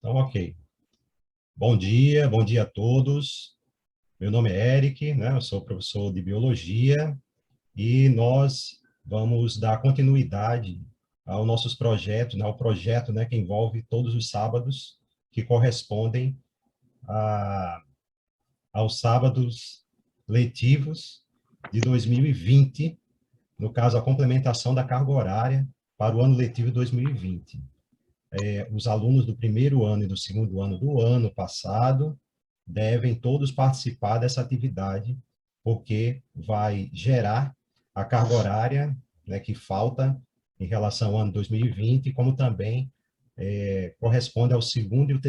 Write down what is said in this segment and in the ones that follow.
Então, ok. Bom dia a todos. Meu nome é Eric, né? Eu sou professor de Biologia e nós vamos dar continuidade aos nossos projetos, né? Ao projeto, né, que envolve todos os sábados, que correspondem aos sábados letivos de 2020, no caso, a complementação da carga horária para o ano letivo de 2020. Os alunos do primeiro ano e do segundo ano do ano passado devem todos participar dessa atividade, porque vai gerar a carga horária, né, que falta em relação ao ano 2020, como também corresponde ao segundo e o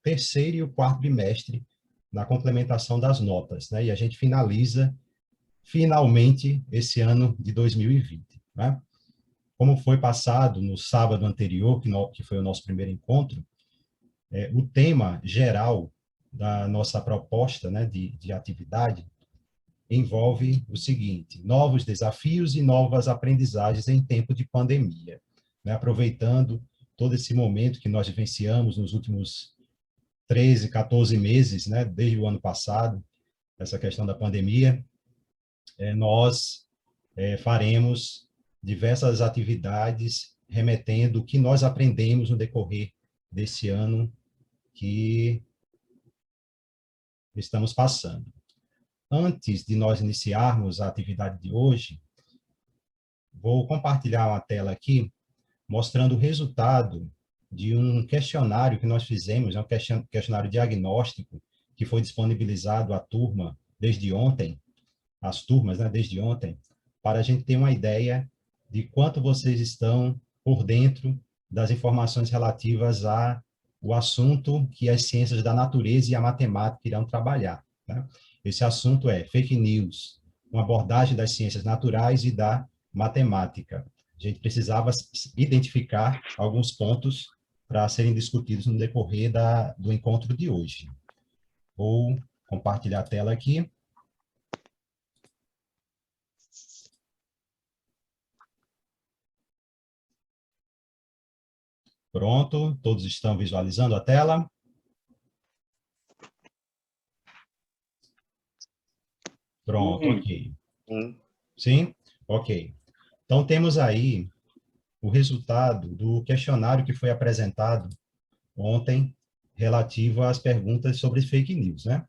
terceiro e o quarto bimestre na complementação das notas, né? E a gente finaliza finalmente esse ano de 2020, né? Como foi passado no sábado anterior, que foi o nosso primeiro encontro, o tema geral da nossa proposta, né, de atividade envolve o seguinte: novos desafios e novas aprendizagens em tempo de pandemia, né? Aproveitando todo esse momento que nós vivenciamos nos últimos 13, 14 meses, né, desde o ano passado, essa questão da pandemia, nós faremos diversas atividades remetendo o que nós aprendemos no decorrer desse ano que estamos passando. Antes de nós iniciarmos a atividade de hoje, vou compartilhar uma tela aqui mostrando o resultado de um questionário que nós fizemos, um questionário diagnóstico que foi disponibilizado à turma desde ontem, às turmas, né, desde ontem, para a gente ter uma ideia de quanto vocês estão por dentro das informações relativas ao assunto que as ciências da natureza e a matemática irão trabalhar, né? Esse assunto é fake news, uma abordagem das ciências naturais e da matemática. A gente precisava identificar alguns pontos para serem discutidos no decorrer do encontro de hoje. Vou compartilhar a tela aqui. Pronto, todos estão visualizando a tela? Pronto, ok. Sim? Ok. Então, temos aí o resultado do questionário que foi apresentado ontem, relativo às perguntas sobre fake news, né?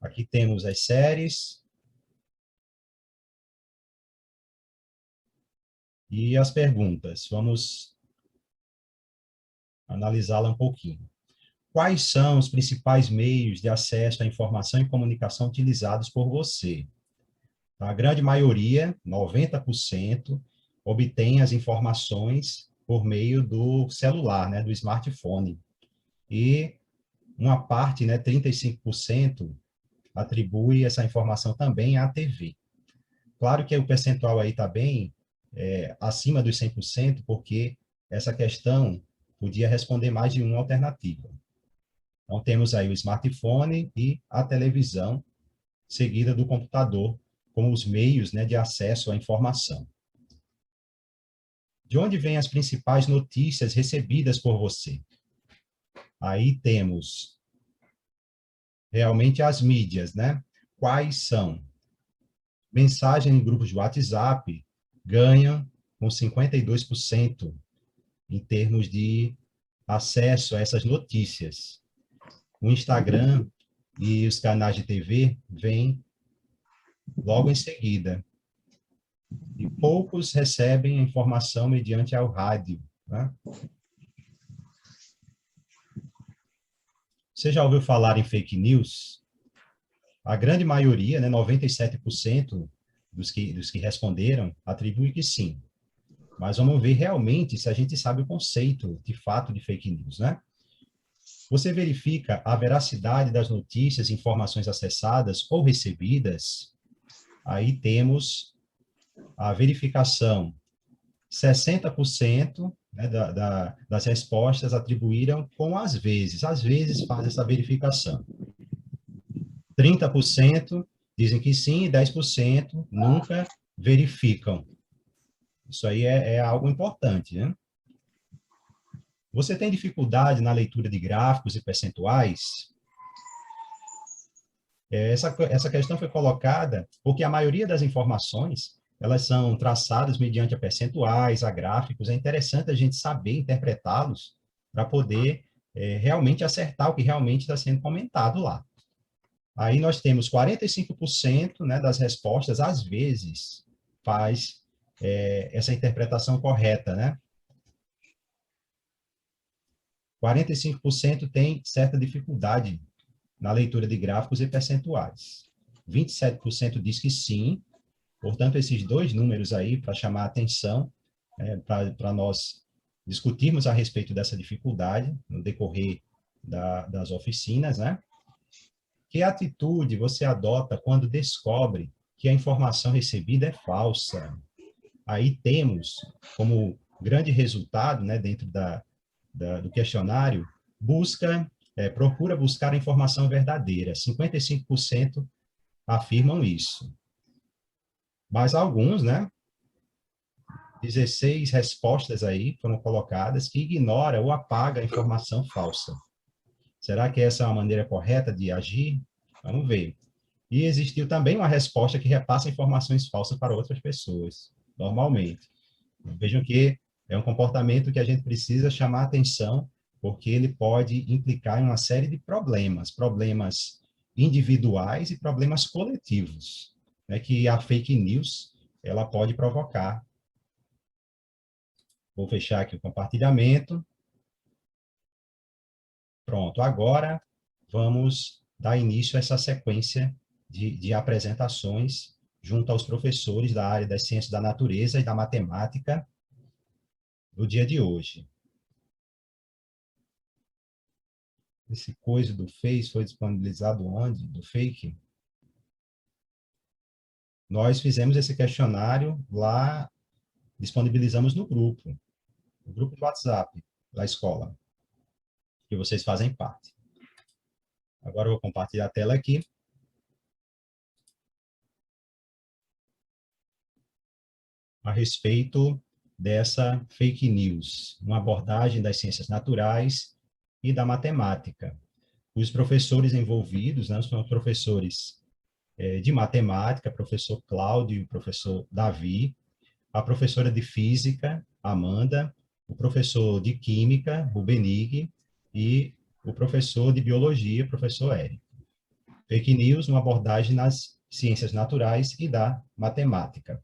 Aqui temos as séries e as perguntas. Vamos analisá-la um pouquinho. Quais são os principais meios de acesso à informação e comunicação utilizados por você? A grande maioria, 90%, obtém as informações por meio do celular, né, do smartphone. E uma parte, né, 35%, atribui essa informação também à TV. Claro que o percentual aí está bem acima dos 100%, porque essa questão podia responder mais de uma alternativa. Então, temos aí o smartphone e a televisão, seguida do computador, como os meios, né, de acesso à informação. De onde vêm as principais notícias recebidas por você? Aí temos realmente as mídias, né? Quais são? Mensagem em grupos de WhatsApp ganham com 52% em termos de acesso a essas notícias. O Instagram e os canais de TV vêm logo em seguida. E poucos recebem a informação mediante ao rádio, né? Você já ouviu falar em fake news? A grande maioria, né, 97% dos que responderam, atribui que sim. Mas vamos ver realmente se a gente sabe o conceito de fato de fake news, né? Você verifica a veracidade das notícias e informações acessadas ou recebidas? Aí temos a verificação. 60%, né, das respostas atribuíram com às vezes faz essa verificação. 30% dizem que sim e 10% nunca verificam. Isso aí é algo importante, né? Você tem dificuldade na leitura de gráficos e percentuais? Essa questão foi colocada porque a maioria das informações, elas são traçadas mediante a percentuais, a gráficos. É interessante a gente saber interpretá-los para poder realmente acertar o que realmente está sendo comentado lá. Aí nós temos 45%, né, das respostas, às vezes, faz essa interpretação correta, né? 45% tem certa dificuldade na leitura de gráficos e percentuais. 27% diz que sim, portanto, esses dois números aí, para chamar a atenção, para nós discutirmos a respeito dessa dificuldade no decorrer das oficinas, né? Que atitude você adota quando descobre que a informação recebida é falsa? Aí temos como grande resultado, né, dentro do questionário, procura buscar a informação verdadeira. 55% afirmam isso. Mas alguns, né, 16 respostas aí foram colocadas que ignora ou apaga a informação falsa. Será que essa é uma maneira correta de agir? Vamos ver. E existiu também uma resposta que repassa informações falsas para outras pessoas, normalmente. Vejam que é um comportamento que a gente precisa chamar atenção, porque ele pode implicar em uma série de problemas individuais e problemas coletivos, né, que a fake news ela pode provocar. Vou fechar aqui o compartilhamento. Pronto, agora vamos dar início a essa sequência de apresentações junto aos professores da área das ciências da natureza e da matemática do dia de hoje. Esse coisa do Face foi disponibilizado onde? Do Fake? Nós fizemos esse questionário lá, disponibilizamos no grupo do WhatsApp da escola, que vocês fazem parte. Agora eu vou compartilhar a tela aqui. A respeito dessa fake news, uma abordagem das ciências naturais e da matemática. Os professores envolvidos, né, são professores de matemática, professor Cláudio e o professor Davi, a professora de física, Amanda, o professor de química, Rubenig, e o professor de biologia, professor Érico. Fake news, uma abordagem nas ciências naturais e da matemática.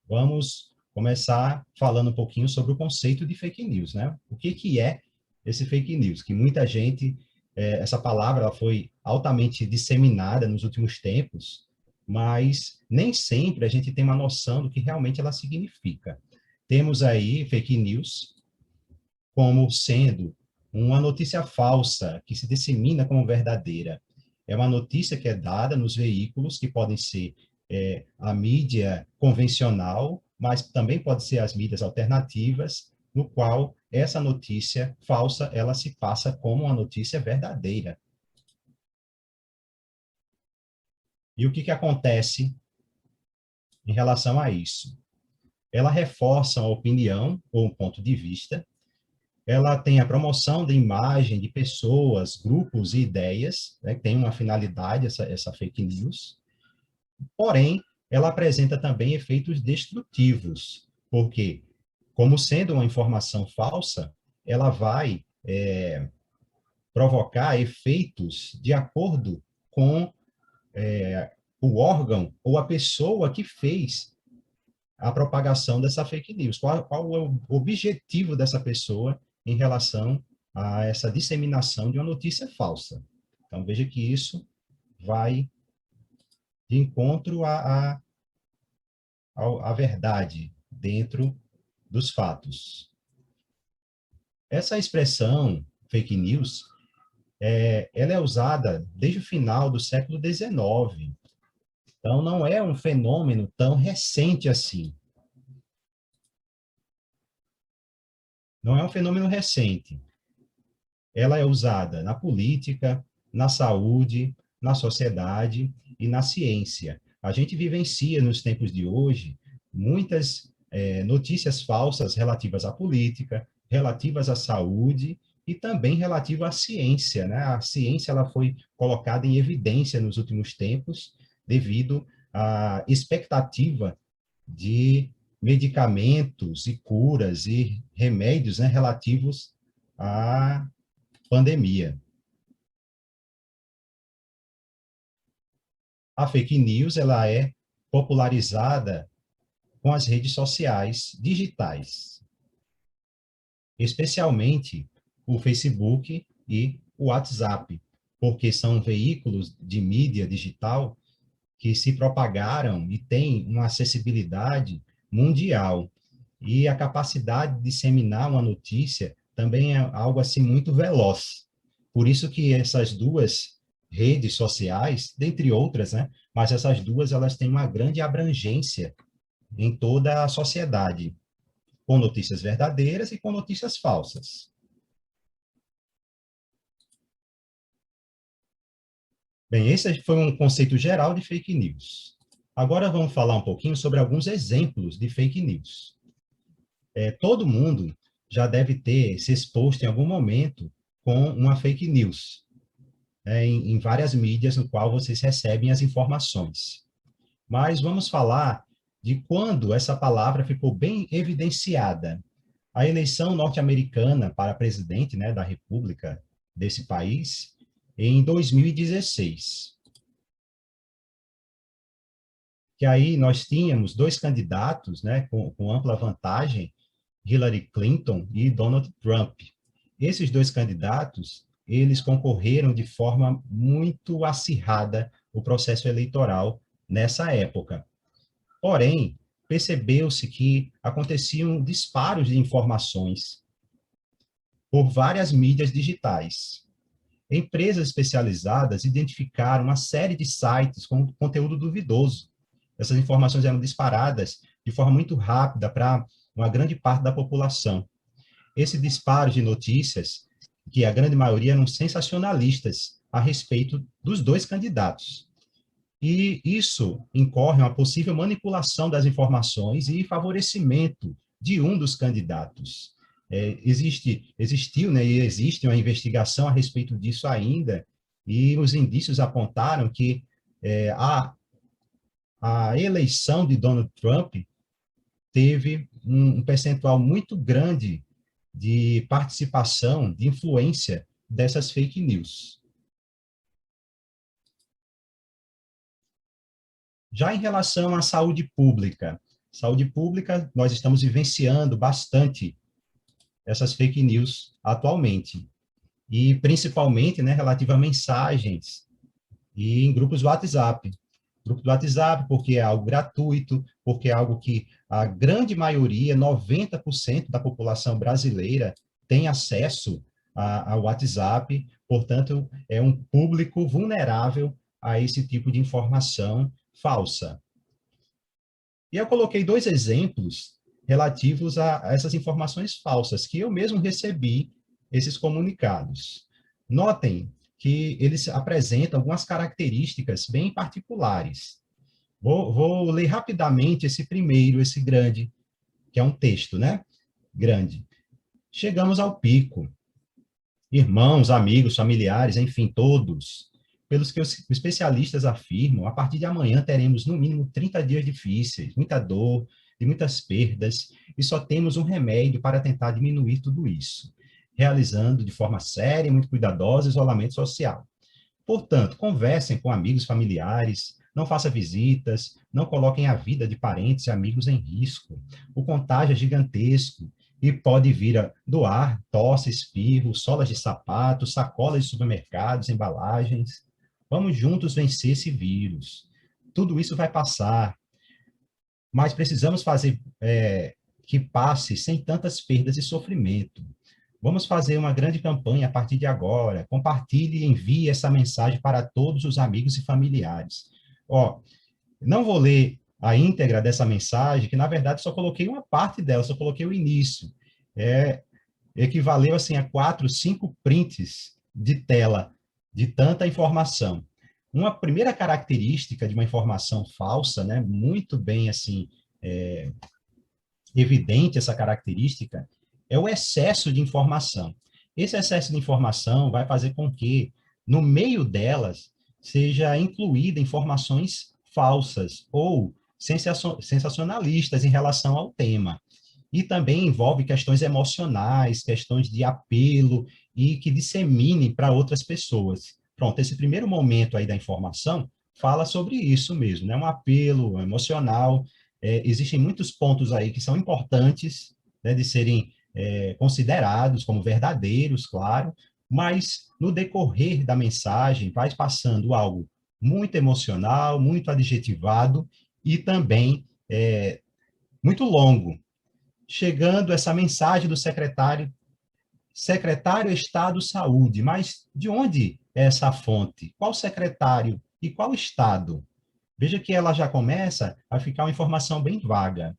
Vamos começar falando um pouquinho sobre o conceito de fake news, né? O que é esse fake news? Que muita gente, essa palavra ela foi altamente disseminada nos últimos tempos, mas nem sempre a gente tem uma noção do que realmente ela significa. Temos aí fake news como sendo uma notícia falsa que se dissemina como verdadeira. É uma notícia que é dada nos veículos, que podem ser a mídia convencional, mas também pode ser as mídias alternativas, no qual essa notícia falsa, ela se passa como uma notícia verdadeira. E o que acontece em relação a isso? Ela reforça a opinião ou um ponto de vista, ela tem a promoção da imagem de pessoas, grupos e ideias, né, que tem uma finalidade, essa fake news, porém, ela apresenta também efeitos destrutivos, porque, como sendo uma informação falsa, ela vai provocar efeitos de acordo com o órgão ou a pessoa que fez a propagação dessa fake news. Qual é o objetivo dessa pessoa em relação a essa disseminação de uma notícia falsa? Então, veja que isso vai de encontro à verdade dentro dos fatos. Essa expressão, fake news, ela é usada desde o final do século XIX. Então, não é um fenômeno tão recente assim. Não é um fenômeno recente. Ela é usada na política, na saúde, na sociedade e na ciência. A gente vivencia, nos tempos de hoje, muitas notícias falsas relativas à política, relativas à saúde e também relativo à ciência, né? A ciência ela foi colocada em evidência nos últimos tempos devido à expectativa de medicamentos e curas e remédios, né, relativos à pandemia. A fake news ela é popularizada com as redes sociais digitais, especialmente o Facebook e o WhatsApp, porque são veículos de mídia digital que se propagaram e têm uma acessibilidade mundial. E a capacidade de disseminar uma notícia também é algo assim muito veloz. Por isso que essas duas redes sociais, dentre outras, né, mas essas duas elas têm uma grande abrangência em toda a sociedade, com notícias verdadeiras e com notícias falsas. Bem, esse foi um conceito geral de fake news. Agora vamos falar um pouquinho sobre alguns exemplos de fake news. Todo mundo já deve ter se exposto em algum momento com uma fake news, em várias mídias no qual vocês recebem as informações. Mas vamos falar de quando essa palavra ficou bem evidenciada. A eleição norte-americana para presidente, né, da República desse país, em 2016. Que aí nós tínhamos dois candidatos, né, com ampla vantagem, Hillary Clinton e Donald Trump. Esses dois candidatos, eles concorreram de forma muito acirrada o processo eleitoral nessa época. Porém, percebeu-se que aconteciam disparos de informações por várias mídias digitais. Empresas especializadas identificaram uma série de sites com conteúdo duvidoso. Essas informações eram disparadas de forma muito rápida para uma grande parte da população. Esse disparo de notícias, que a grande maioria eram sensacionalistas a respeito dos dois candidatos. E isso incorre uma possível manipulação das informações e favorecimento de um dos candidatos. Existiu, né, e existe uma investigação a respeito disso ainda, e os indícios apontaram que a eleição de Donald Trump teve um percentual muito grande de participação, de influência dessas fake news. Já em relação à saúde pública, nós estamos vivenciando bastante essas fake news atualmente, e principalmente, né, relativa a mensagens e em grupos do WhatsApp. Grupo do WhatsApp, porque é algo gratuito, porque é algo que a grande maioria, 90% da população brasileira tem acesso ao WhatsApp, portanto, é um público vulnerável a esse tipo de informação falsa. E eu coloquei dois exemplos relativos a essas informações falsas, que eu mesmo recebi esses comunicados. Notem que eles apresentam algumas características bem particulares. Vou ler rapidamente esse primeiro, esse grande, que é um texto, né? Grande. Chegamos ao pico. Irmãos, amigos, familiares, enfim, todos. Pelos que os especialistas afirmam, a partir de amanhã teremos no mínimo 30 dias difíceis, muita dor e muitas perdas, e só temos um remédio para tentar diminuir tudo isso, realizando de forma séria e muito cuidadosa o isolamento social. Portanto, conversem com amigos familiares, não façam visitas, não coloquem a vida de parentes e amigos em risco. O contágio é gigantesco e pode vir a doar tosse, espirro, solas de sapato, sacolas de supermercados, embalagens. Vamos juntos vencer esse vírus. Tudo isso vai passar, mas precisamos fazer que passe sem tantas perdas e sofrimento. Vamos fazer uma grande campanha a partir de agora. Compartilhe e envie essa mensagem para todos os amigos e familiares. Ó, não vou ler a íntegra dessa mensagem, que na verdade só coloquei uma parte dela, só coloquei o início. Equivaleu assim a 4, 5 prints de tela de tanta informação. Uma primeira característica de uma informação falsa, né, muito bem assim evidente essa característica, é o excesso de informação. Esse excesso de informação vai fazer com que, no meio delas, seja incluída informações falsas ou sensacionalistas em relação ao tema. E também envolve questões emocionais, questões de apelo e que disseminem para outras pessoas. Pronto, esse primeiro momento aí da informação fala sobre isso mesmo, né? Um apelo emocional. Existem muitos pontos aí que são importantes, né, de serem considerados como verdadeiros, claro, mas no decorrer da mensagem vai passando algo muito emocional, muito adjetivado e também muito longo, chegando essa mensagem do secretário Estado Saúde, mas de onde é essa fonte? Qual secretário e qual Estado? Veja que ela já começa a ficar uma informação bem vaga.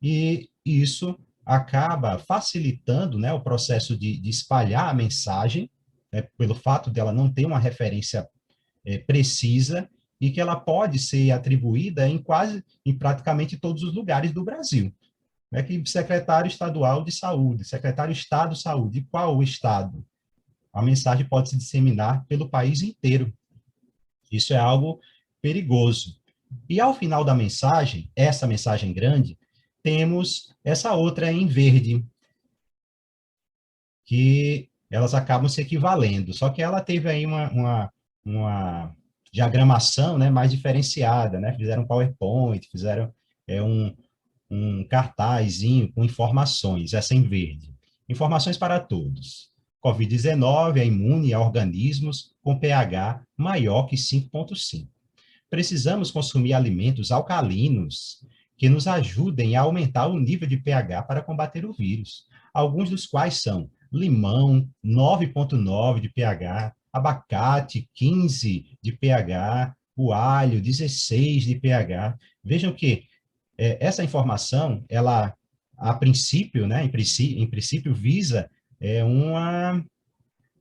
E isso acaba facilitando, né, o processo de espalhar a mensagem, né, pelo fato dela não ter uma referência precisa e que ela pode ser atribuída em praticamente todos os lugares do Brasil. É que secretário estadual de saúde, secretário de Estado de saúde, e qual o estado? A mensagem pode se disseminar pelo país inteiro. Isso é algo perigoso. E ao final da mensagem, essa mensagem grande, temos essa outra em verde, que elas acabam se equivalendo. Só que ela teve aí uma diagramação, né, mais diferenciada, né? Fizeram um PowerPoint, fizeram um cartazinho com informações, essa em verde. Informações para todos. Covid-19 é imune a organismos com pH maior que 5,5. Precisamos consumir alimentos alcalinos que nos ajudem a aumentar o nível de pH para combater o vírus, alguns dos quais são limão, 9,9 de pH, abacate, 15 de pH, o alho, 16 de pH. Vejam que essa informação, ela, a princípio, né, em princípio visa uma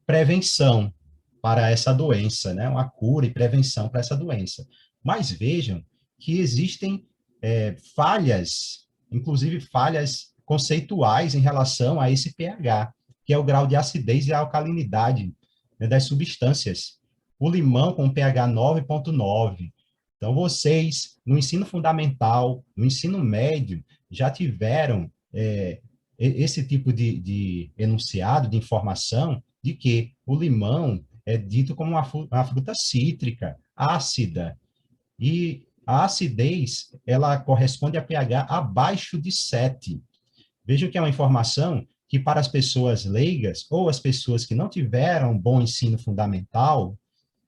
prevenção para essa doença, né, uma cura e prevenção para essa doença. Mas vejam que existem falhas, inclusive falhas conceituais em relação a esse pH, que é o grau de acidez e alcalinidade, né, das substâncias. O limão com pH 9,9. Então, vocês, no ensino fundamental, no ensino médio, já tiveram esse tipo de enunciado, de informação, de que o limão é dito como uma fruta cítrica, ácida, e a acidez, ela corresponde a pH abaixo de 7. Vejam que é uma informação que, para as pessoas leigas ou as pessoas que não tiveram bom ensino fundamental,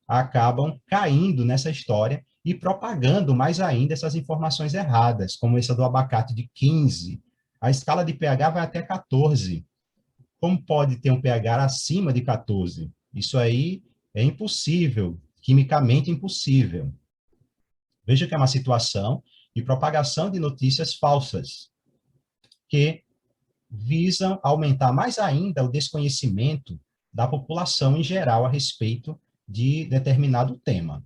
acabam caindo nessa história e propagando mais ainda essas informações erradas, como essa do abacate de 15. A escala de pH vai até 14. Como pode ter um pH acima de 14? Isso aí é impossível, quimicamente impossível. Veja que é uma situação de propagação de notícias falsas, que visam aumentar mais ainda o desconhecimento da população em geral a respeito de determinado tema.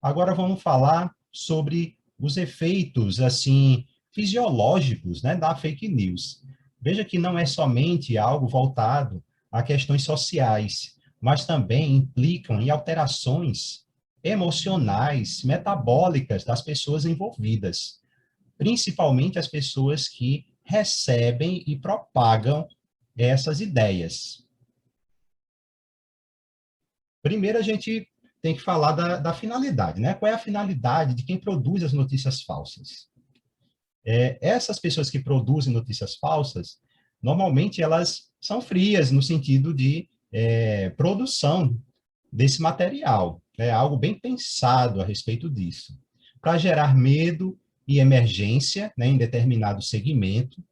Agora vamos falar sobre os efeitos assim fisiológicos, né, da fake news. Veja que não é somente algo voltado a questões sociais, mas também implicam em alterações emocionais, metabólicas das pessoas envolvidas, principalmente as pessoas que recebem e propagam essas ideias. Primeiro, a gente tem que falar da finalidade, né? Qual é a finalidade de quem produz as notícias falsas? Essas pessoas que produzem notícias falsas, normalmente elas são frias no sentido de produção desse material. É algo bem pensado a respeito disso. Para gerar medo e emergência, né, em determinado segmento,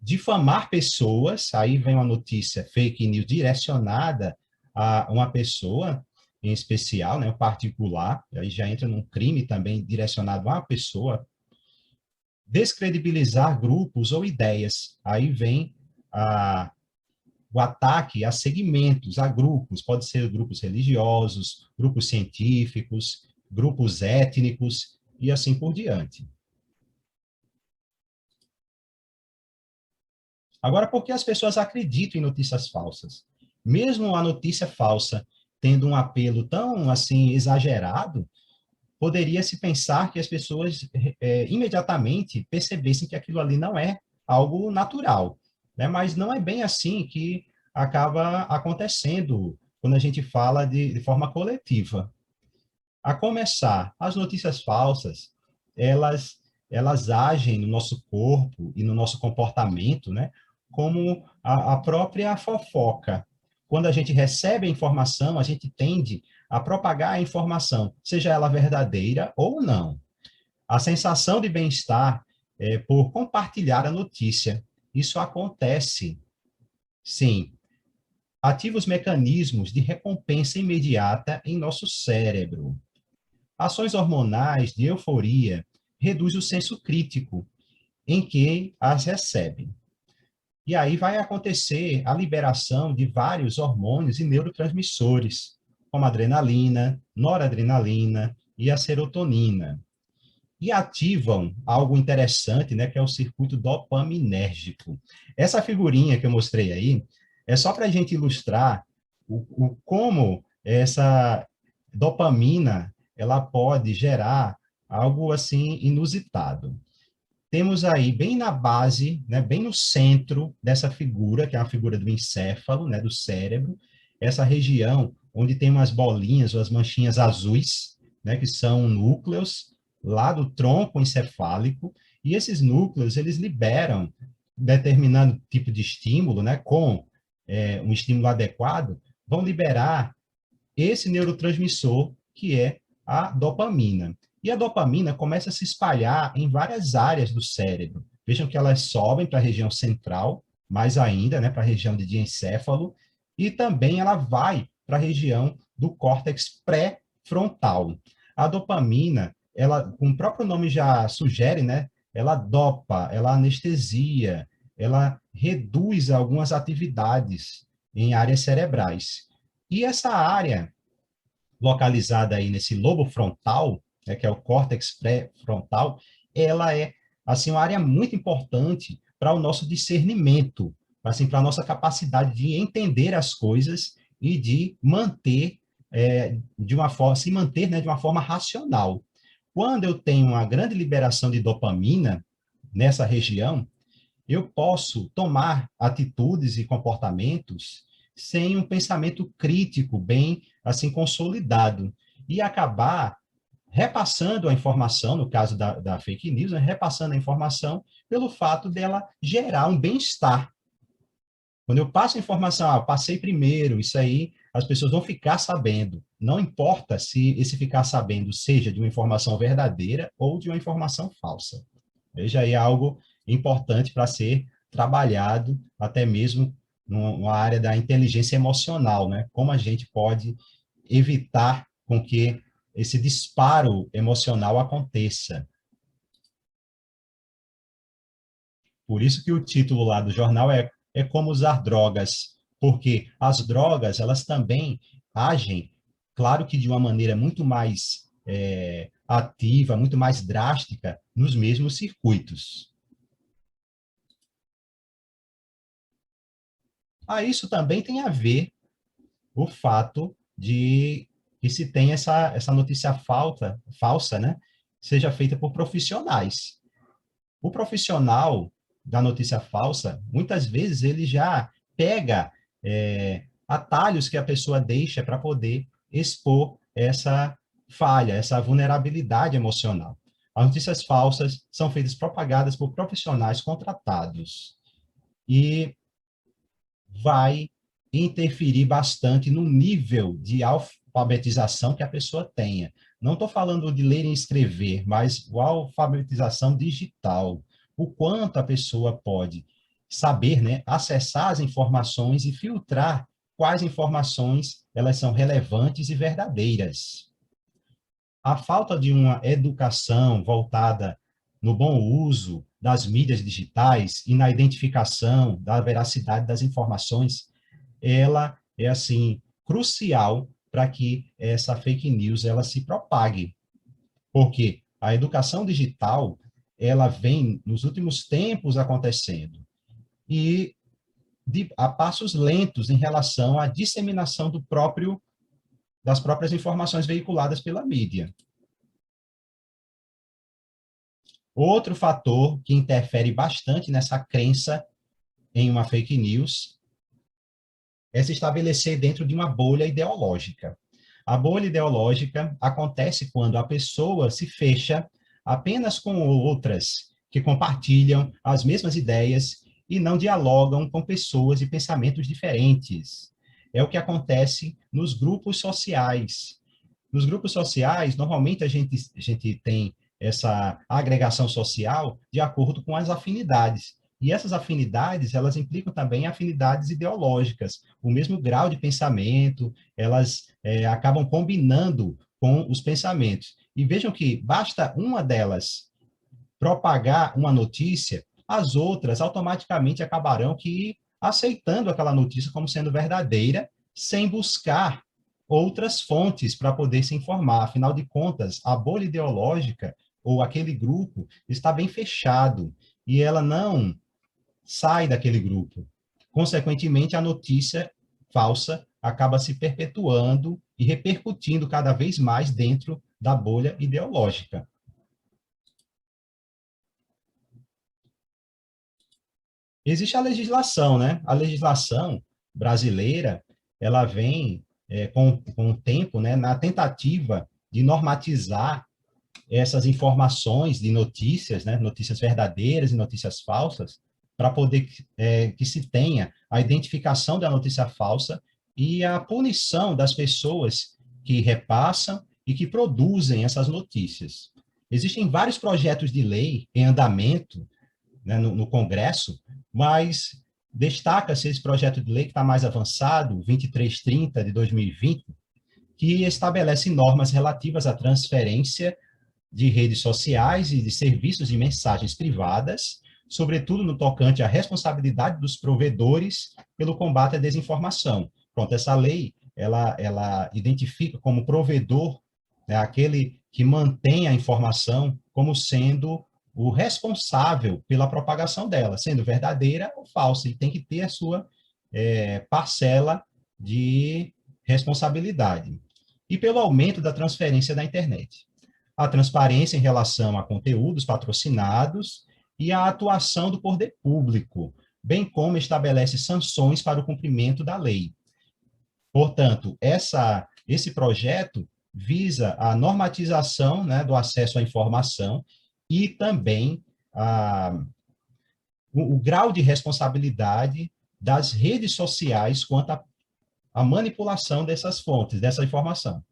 difamar pessoas, aí vem uma notícia fake news direcionada a uma pessoa em especial, né, um particular, aí já entra num crime também direcionado a uma pessoa, descredibilizar grupos ou ideias, aí vem o ataque a segmentos, a grupos, pode ser grupos religiosos, grupos científicos, grupos étnicos e assim por diante. Agora, por que as pessoas acreditam em notícias falsas? Mesmo a notícia falsa tendo um apelo tão assim exagerado, poderia se pensar que as pessoas imediatamente percebessem que aquilo ali não é algo natural, né? Mas não é bem assim que acaba acontecendo quando a gente fala de forma coletiva. A começar, as notícias falsas, elas, elas agem no nosso corpo e no nosso comportamento, né, como a própria fofoca. Quando a gente recebe a informação, a gente tende a propagar a informação, seja ela verdadeira ou não. A sensação de bem-estar é por compartilhar a notícia. Isso acontece, sim. Ativa os mecanismos de recompensa imediata em nosso cérebro. Ações hormonais de euforia reduz o senso crítico em que as recebe. E aí vai acontecer a liberação de vários hormônios e neurotransmissores, como a adrenalina, noradrenalina e a serotonina. E ativam algo interessante, né, que é o circuito dopaminérgico. Essa figurinha que eu mostrei aí é só para a gente ilustrar como essa dopamina ela pode gerar algo assim inusitado. Temos aí bem na base, né, bem no centro dessa figura, que é a figura do encéfalo, né, do cérebro, essa região onde tem umas bolinhas, ou as manchinhas azuis, né, que são núcleos lá do tronco encefálico, e esses núcleos, eles liberam determinado tipo de estímulo, né, com um estímulo adequado, vão liberar esse neurotransmissor que é a dopamina. E a dopamina começa a se espalhar em várias áreas do cérebro. Vejam que elas sobem para a região central, mais ainda, né, para a região de diencéfalo, e também ela vai para a região do córtex pré-frontal. A dopamina, ela, como o próprio nome já sugere, né, ela dopa, ela anestesia, ela reduz algumas atividades em áreas cerebrais. E essa área localizada aí nesse lobo frontal, né, que é o córtex pré-frontal, ela é assim uma área muito importante para o nosso discernimento, assim para a nossa capacidade de entender as coisas e de manter de uma forma, se manter, né, de uma forma racional. Quando eu tenho uma grande liberação de dopamina nessa região, eu posso tomar atitudes e comportamentos sem um pensamento crítico bem assim consolidado e acabar repassando a informação, no caso da fake news, né, repassando a informação pelo fato dela gerar um bem-estar. Quando eu passo a informação, eu passei primeiro, isso aí, as pessoas vão ficar sabendo. Não importa se esse ficar sabendo seja de uma informação verdadeira ou de uma informação falsa. Veja aí algo importante para ser trabalhado, até mesmo numa área da inteligência emocional, né? Como a gente pode evitar com que esse disparo emocional aconteça. Por isso que o título lá do jornal é como usar drogas, porque as drogas, elas também agem, claro que de uma maneira muito mais ativa, muito mais drástica, nos mesmos circuitos. A isso também tem a ver o fato de que se tem essa notícia falsa, né, seja feita por profissionais. O profissional da notícia falsa, muitas vezes ele já pega atalhos que a pessoa deixa para poder expor essa falha, essa vulnerabilidade emocional. As notícias falsas são feitas, propagadas por profissionais contratados. E vai interferir bastante no nível de alfabetização que a pessoa tenha. Não estou falando de ler e escrever, mas a alfabetização digital. O quanto a pessoa pode saber, né, acessar as informações e filtrar quais informações elas são relevantes e verdadeiras. A falta de uma educação voltada no bom uso das mídias digitais e na identificação da veracidade das informações, ela é assim crucial para que essa fake news ela se propague, porque a educação digital ela vem nos últimos tempos acontecendo e a passos lentos em relação à disseminação das próprias informações veiculadas pela mídia. Outro fator que interfere bastante nessa crença em uma fake news é se estabelecer dentro de uma bolha ideológica. A bolha ideológica acontece quando a pessoa se fecha apenas com outras que compartilham as mesmas ideias e não dialogam com pessoas e pensamentos diferentes. É o que acontece nos grupos sociais. Nos grupos sociais, normalmente a gente tem essa agregação social de acordo com as afinidades. E essas afinidades, elas implicam também afinidades ideológicas, o mesmo grau de pensamento, elas acabam combinando com os pensamentos. E vejam que basta uma delas propagar uma notícia, as outras automaticamente acabarão que aceitando aquela notícia como sendo verdadeira, sem buscar outras fontes para poder se informar. Afinal de contas, a bolha ideológica ou aquele grupo está bem fechado e ela não sai daquele grupo. Consequentemente, a notícia falsa acaba se perpetuando e repercutindo cada vez mais dentro da bolha ideológica. Existe a legislação, né? A legislação brasileira, ela vem com o tempo, né, na tentativa de normatizar essas informações de notícias, né, notícias verdadeiras e notícias falsas, para poder que se tenha a identificação da notícia falsa e a punição das pessoas que repassam e que produzem essas notícias. Existem vários projetos de lei em andamento, né, no Congresso, mas destaca-se esse projeto de lei que está mais avançado, 2330 de 2020, que estabelece normas relativas à transferência de redes sociais e de serviços de mensagens privadas, sobretudo no tocante à responsabilidade dos provedores pelo combate à desinformação. Pronto, essa lei, ela identifica como provedor, né, aquele que mantém a informação como sendo o responsável pela propagação dela, sendo verdadeira ou falsa, e tem que ter a sua parcela de responsabilidade. E pelo aumento da transferência da internet. A transparência em relação a conteúdos patrocinados e a atuação do poder público, bem como estabelece sanções para o cumprimento da lei. Portanto, esse projeto visa a normatização, né, do acesso à informação e também o grau de responsabilidade das redes sociais quanto à manipulação dessas fontes, dessa informação.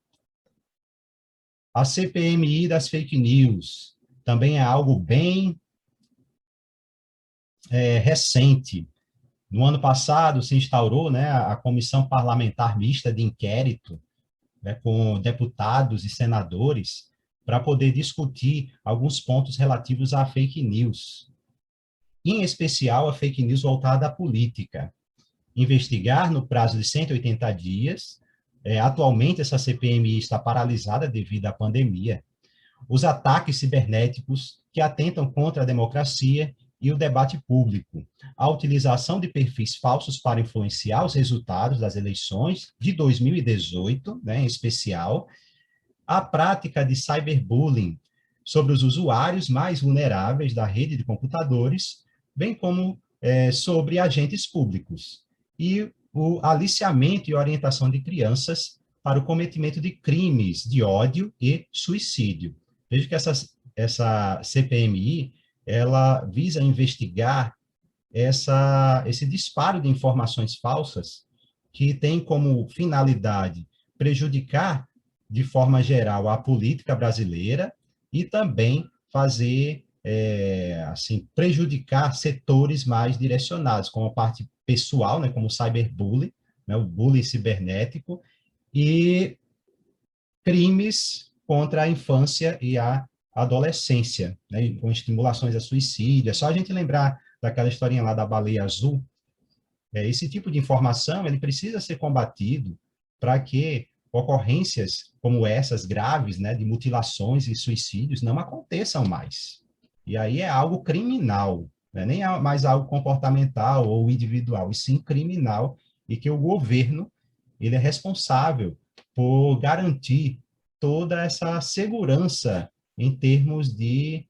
A CPMI das fake news também é algo bem recente. No ano passado, se instaurou, né, a Comissão Parlamentar Mista de Inquérito, né, com deputados e senadores, para poder discutir alguns pontos relativos à fake news, em especial a fake news voltada à política. Investigar no prazo de 180 dias, atualmente essa CPMI está paralisada devido à pandemia, os ataques cibernéticos que atentam contra a democracia e o debate público, a utilização de perfis falsos para influenciar os resultados das eleições de 2018, né, em especial, a prática de cyberbullying sobre os usuários mais vulneráveis da rede de computadores, bem como sobre agentes públicos, e o aliciamento e orientação de crianças para o cometimento de crimes de ódio e suicídio. Veja que essa CPMI, ela visa investigar esse disparo de informações falsas que tem como finalidade prejudicar, de forma geral, a política brasileira e também fazer, assim, prejudicar setores mais direcionados, como a parte pessoal, né, como o cyberbullying, né, o bullying cibernético, e crimes contra a infância e a adolescência, né, com estimulações a suicídio. É só a gente lembrar daquela historinha lá da baleia azul. Esse tipo de informação ele precisa ser combatido para que ocorrências como essas graves, né, de mutilações e suicídios não aconteçam mais. E aí é algo criminal. não é nem mais algo comportamental ou individual, e sim criminal, e que o governo ele é responsável por garantir toda essa segurança em termos de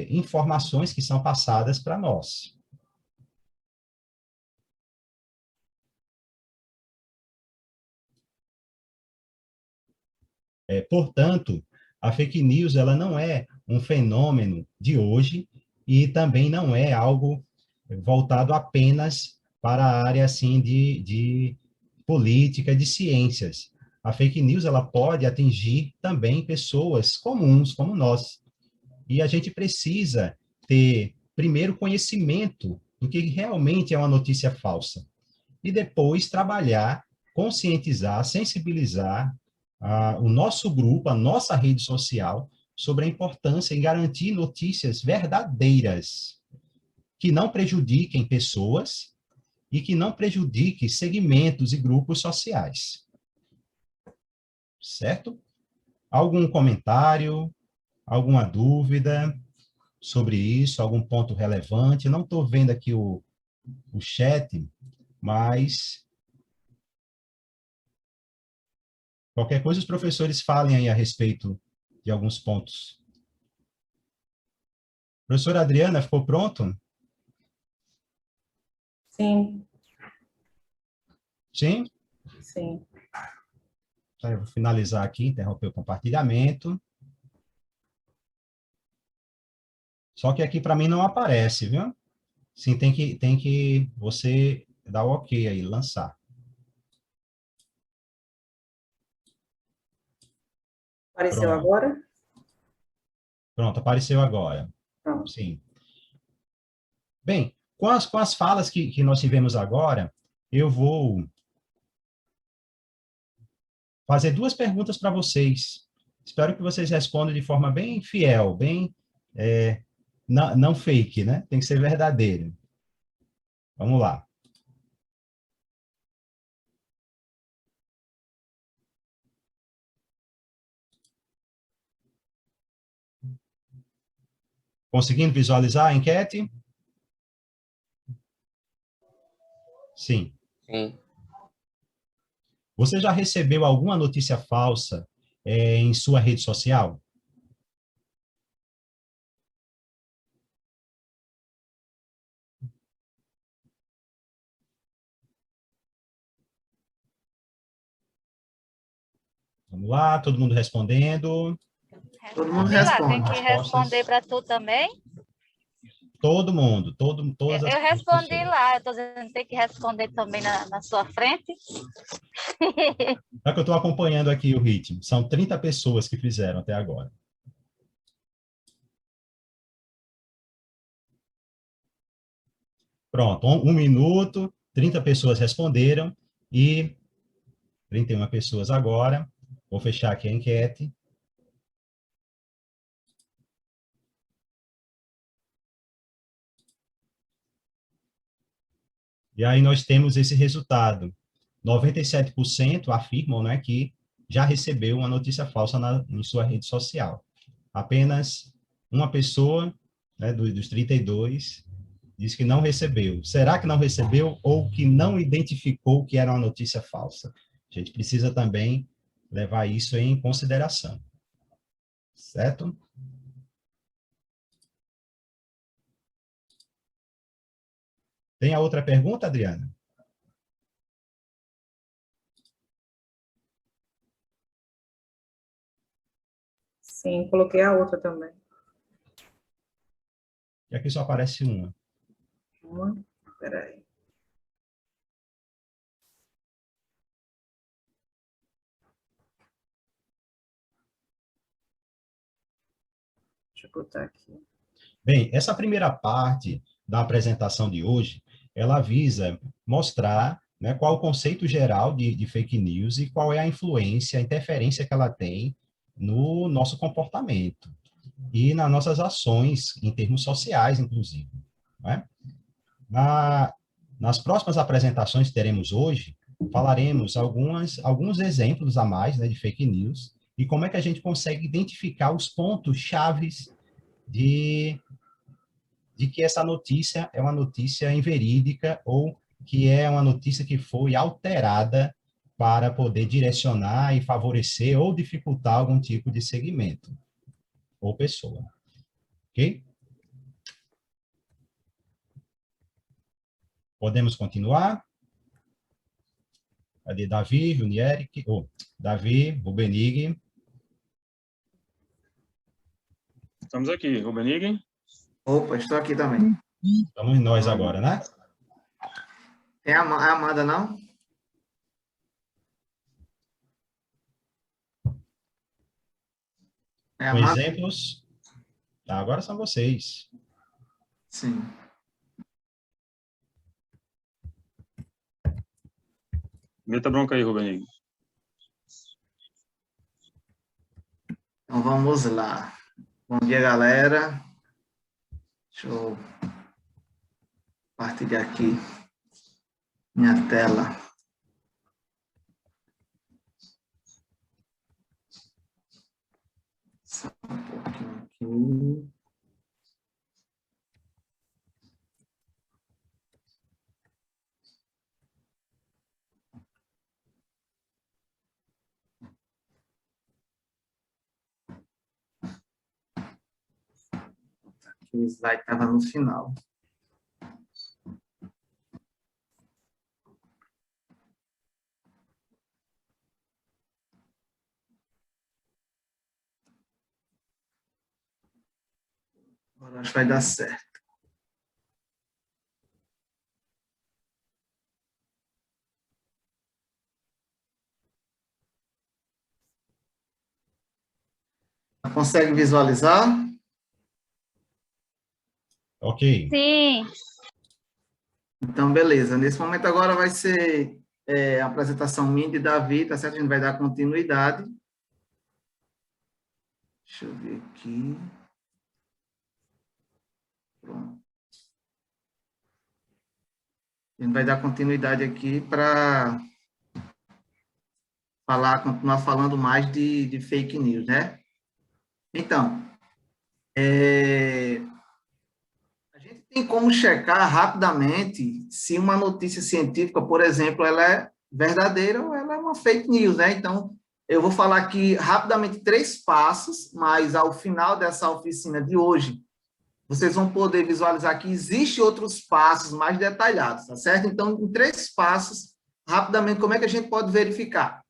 informações que são passadas para nós. Portanto, a fake news ela não é um fenômeno de hoje e também não é algo voltado apenas para a área assim de política, de ciências. A fake news ela pode atingir também pessoas comuns como nós. E a gente precisa ter primeiro conhecimento do que realmente é uma notícia falsa e depois trabalhar, conscientizar, sensibilizar o nosso grupo, a nossa rede social, sobre a importância em garantir notícias verdadeiras, que não prejudiquem pessoas e que não prejudiquem segmentos e grupos sociais. Certo? Algum comentário, alguma dúvida sobre isso, algum ponto relevante? Não estou vendo aqui o chat, mas qualquer coisa os professores falem aí a respeito de alguns pontos. Professora Adriana, ficou pronto? Sim. Sim? Sim. Então, eu vou finalizar aqui, interromper o compartilhamento. Só que aqui para mim não aparece, viu? Sim, tem que você dar o ok aí, lançar. Apareceu Pronto. agora? Pronto, apareceu agora. Pronto. Sim. Bem, com as falas que nós tivemos agora, eu vou fazer duas perguntas para vocês. Espero que vocês respondam de forma bem fiel, bem não fake, né? Tem que ser verdadeiro. Vamos lá. Conseguindo visualizar a enquete? Sim. Sim. Você já recebeu alguma notícia falsa em sua rede social? Vamos lá, todo mundo respondendo. Todo mundo Lá, tem responde. que responder para tu também. Todo mundo, todas as Eu respondi pessoas. lá, eu estou dizendo que tem que responder também na sua frente. É que eu estou acompanhando aqui o ritmo. São 30 pessoas que fizeram até agora. Pronto, 1 minuto, 30 pessoas responderam e 31 pessoas agora. Vou fechar aqui a enquete. E aí nós temos esse resultado. 97% afirmam, né, que já recebeu uma notícia falsa em sua rede social. Apenas uma pessoa, né, dos 32, diz que não recebeu. Será que não recebeu ou que não identificou que era uma notícia falsa? A gente precisa também levar isso em consideração. Certo? Tem a outra pergunta, Adriana? Sim, coloquei a outra também. E aqui só aparece uma. Espera aí. Deixa eu botar aqui. Bem, essa primeira parte da apresentação de hoje, ela visa mostrar, né, qual o conceito geral de fake news e qual é a influência, a interferência que ela tem no nosso comportamento e nas nossas ações em termos sociais, inclusive. Né? Nas próximas apresentações que teremos hoje, falaremos alguns exemplos a mais, né, de fake news e como é que a gente consegue identificar os pontos chaves de que essa notícia é uma notícia inverídica ou que é uma notícia que foi alterada para poder direcionar e favorecer ou dificultar algum tipo de segmento ou pessoa. Ok? Podemos continuar? Cadê Davi, Junieric? Davi, Rubenig. Estamos aqui, Rubenig. Opa, estou aqui também. Estamos nós agora, né? Tem a Amanda, não? É a Com Amanda? exemplos. Tá, agora são vocês. Sim. Meta bronca aí, Rubenig. Então vamos lá. Bom dia, galera. Deixa eu compartilhar aqui minha tela. Só um pouquinho aqui. O slide estava no final. Agora acho que vai dar certo. Consegue visualizar? Ok. Sim. Então, beleza. Nesse momento agora vai ser a apresentação minha de Davi, tá certo? A gente vai dar continuidade. Deixa eu ver aqui. Pronto. A gente vai dar continuidade aqui para continuar falando mais de fake news, né? Então, a gente tem como checar rapidamente se uma notícia científica, por exemplo, ela é verdadeira ou ela é uma fake news, né? Então, eu vou falar aqui rapidamente 3 passos, mas ao final dessa oficina de hoje, vocês vão poder visualizar que existem outros passos mais detalhados, tá certo? Então, em 3 passos, rapidamente, como é que a gente pode verificar?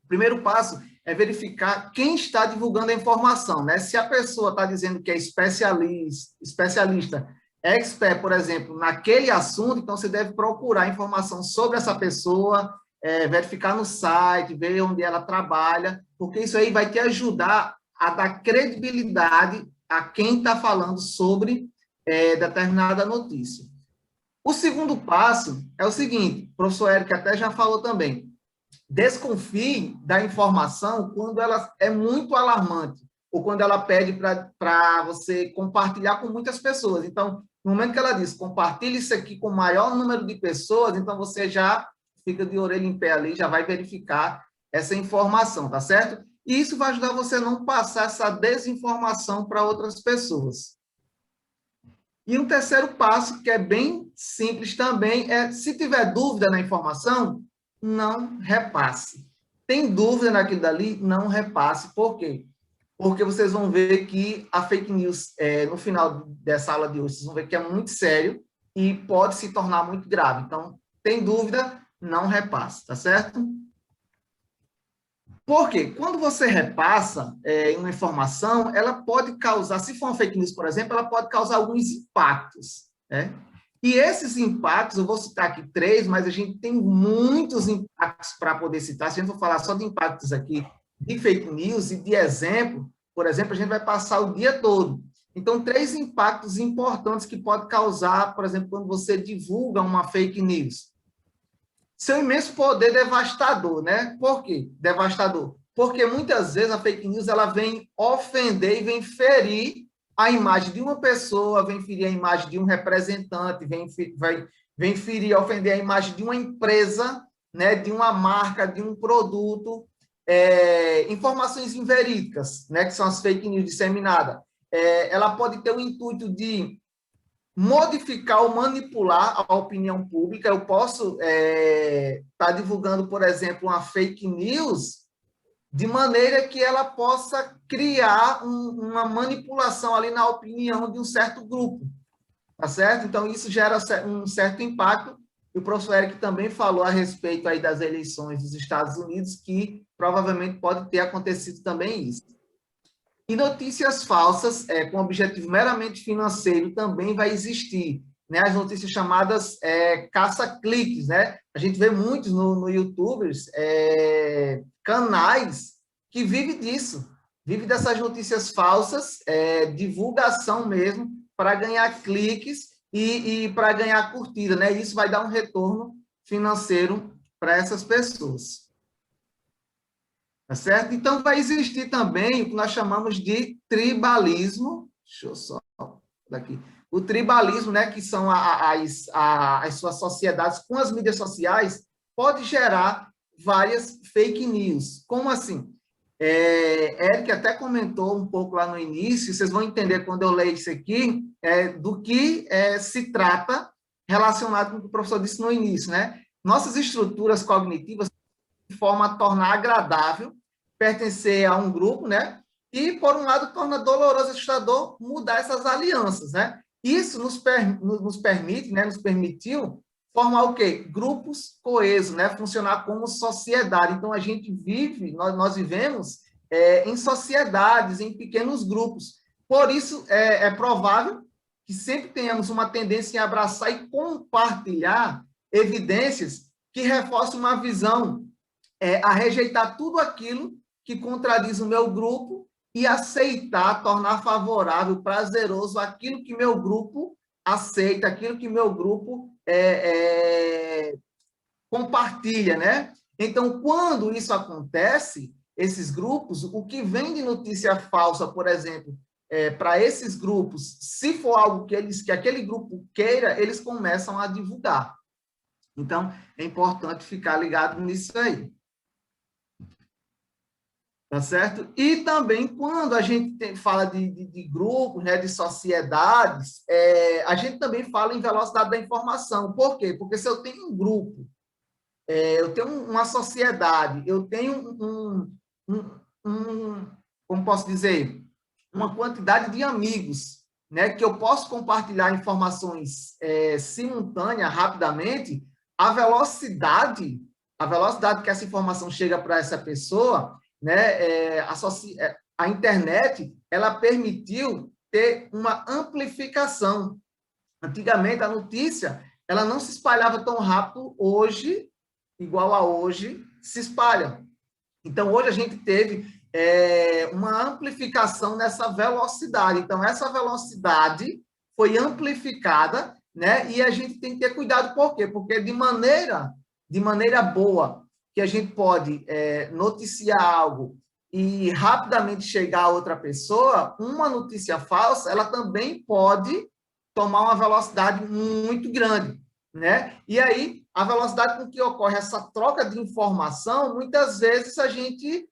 O primeiro passo é verificar quem está divulgando a informação, né? Se a pessoa está dizendo que é especialista, expert, por exemplo, naquele assunto, então você deve procurar informação sobre essa pessoa, verificar no site, ver onde ela trabalha, porque isso aí vai te ajudar a dar credibilidade a quem está falando sobre determinada notícia. O segundo passo é o seguinte, o professor Érico até já falou também, desconfie da informação quando ela é muito alarmante, ou quando ela pede para você compartilhar com muitas pessoas. Então, no momento que ela diz, compartilhe isso aqui com o maior número de pessoas, então você já fica de orelha em pé ali, já vai verificar essa informação, tá certo? E isso vai ajudar você a não passar essa desinformação para outras pessoas. E um terceiro passo, que é bem simples também, é, se tiver dúvida na informação, não repasse. Tem dúvida naquilo dali? Não repasse. Por quê? Porque vocês vão ver que a fake news, no final dessa aula de hoje, vocês vão ver que é muito sério e pode se tornar muito grave. Então, tem dúvida? Não repasse, tá certo? Por quê? Quando você repassa uma informação, ela pode causar, se for uma fake news, por exemplo, ela pode causar alguns impactos, né? E esses impactos, eu vou citar aqui 3, mas a gente tem muitos impactos para poder citar. Se a gente for falar só de impactos aqui de fake news e de exemplo, por exemplo, a gente vai passar o dia todo. Então, 3 impactos importantes que pode causar, por exemplo, quando você divulga uma fake news. Seu imenso poder devastador, né? Por quê? Devastador. Porque muitas vezes a fake news ela vem ofender e vem ferir a imagem de uma pessoa, vem ferir a imagem de um representante, vem ferir, ofender a imagem de uma empresa, né? De uma marca, de um produto, informações inverídicas, né? Que são as fake news disseminadas. Ela pode ter o intuito de modificar ou manipular a opinião pública. Eu posso estar divulgando, por exemplo, uma fake news de maneira que ela possa criar uma manipulação ali na opinião de um certo grupo, tá certo? Então, isso gera um certo impacto, e o professor Eric também falou a respeito aí das eleições dos Estados Unidos, que provavelmente pode ter acontecido também isso. E notícias falsas, com objetivo meramente financeiro, também vai existir, né? As notícias chamadas caça-cliques, né? A gente vê muitos no YouTubers, canais que vivem disso, vivem dessas notícias falsas, divulgação mesmo, para ganhar cliques e para ganhar curtida, né? Isso vai dar um retorno financeiro para essas pessoas. Tá certo? Então, vai existir também o que nós chamamos de tribalismo. Deixa eu só daqui. O tribalismo, né, que são as suas sociedades com as mídias sociais, pode gerar várias fake news. Como assim? Eric até comentou um pouco lá no início, vocês vão entender quando eu leio isso aqui, do que se trata relacionado com o que o professor disse no início, né? Nossas estruturas cognitivas, de forma a tornar agradável pertencer a um grupo, né? E, por um lado, torna doloroso e assustador mudar essas alianças, né? Isso nos permite, né? Nos permitiu formar o quê? Grupos coesos, né? Funcionar como sociedade. Então, a gente vive, nós vivemos em sociedades, em pequenos grupos. Por isso, é provável que sempre tenhamos uma tendência em abraçar e compartilhar evidências que reforcem uma visão, a rejeitar tudo aquilo que contradiz o meu grupo e aceitar, tornar favorável, prazeroso aquilo que meu grupo aceita, aquilo que meu grupo compartilha, né? Então, quando isso acontece, esses grupos, o que vem de notícia falsa, por exemplo, para esses grupos, se for algo que aquele grupo queira, eles começam a divulgar. Então, é importante ficar ligado nisso aí. Tá certo? E também, quando a gente fala de grupos, né, de sociedades, a gente também fala em velocidade da informação. Por quê? Porque se eu tenho um grupo, eu tenho uma sociedade, eu tenho como posso dizer, uma quantidade de amigos, né, que eu posso compartilhar informações simultâneas, rapidamente, a velocidade que essa informação chega para essa pessoa, né, a internet, ela permitiu ter uma amplificação. Antigamente, a notícia, ela não se espalhava tão rápido, hoje, igual a hoje, se espalha. Então, hoje a gente teve uma amplificação nessa velocidade. Então, essa velocidade foi amplificada, né? E a gente tem que ter cuidado, por quê? Porque de maneira boa, que a gente pode noticiar algo e rapidamente chegar a outra pessoa, uma notícia falsa, ela também pode tomar uma velocidade muito grande, né? E aí, a velocidade com que ocorre essa troca de informação, muitas vezes a gente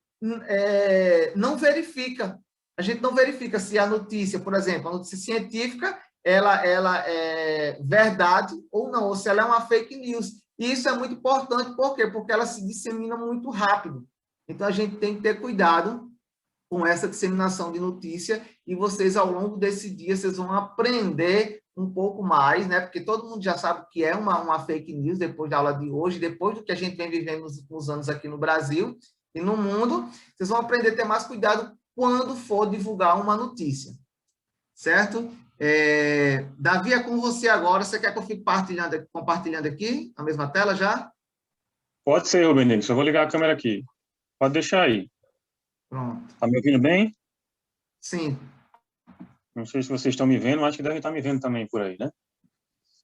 não verifica. A gente não verifica se a notícia, por exemplo, a notícia científica, ela é verdade ou não, ou se ela é uma fake news. E isso é muito importante, por quê? Porque ela se dissemina muito rápido. Então, a gente tem que ter cuidado com essa disseminação de notícia, e vocês, ao longo desse dia, vocês vão aprender um pouco mais, né? Porque todo mundo já sabe o que é uma fake news, depois da aula de hoje, depois do que a gente vem vivendo nos últimos anos aqui no Brasil e no mundo, vocês vão aprender a ter mais cuidado quando for divulgar uma notícia, certo? Davi, é com você agora. Você quer que eu fique compartilhando aqui a mesma tela já? Pode ser, Rubem, só vou ligar a câmera aqui. Pode deixar aí. Pronto. Tá me ouvindo bem? Sim. Não sei se vocês estão me vendo, acho que devem estar me vendo também por aí, né?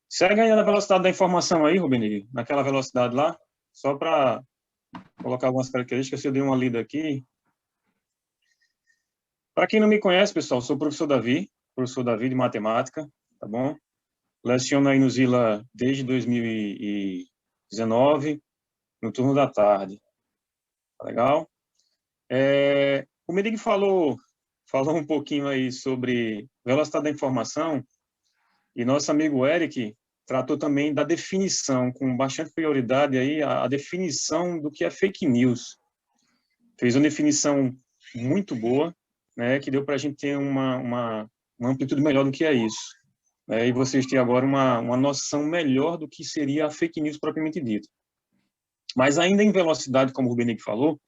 Segue aí na velocidade da informação aí, Rubem, naquela velocidade lá, só para colocar algumas características. Eu dei uma lida aqui. Para quem não me conhece, pessoal, sou o professor Davi de matemática, tá bom? Leciono aí no Zila desde 2019, no turno da tarde. Tá legal? O Menig falou um pouquinho aí sobre velocidade da informação, E nosso amigo Eric tratou também da definição, com bastante prioridade aí, a definição do que é fake news. Fez uma definição muito boa, né, que deu para a gente ter uma amplitude melhor do que é isso. E vocês têm agora uma noção melhor do que seria a fake news propriamente dita. Mas ainda em velocidade, como o Rubenick falou,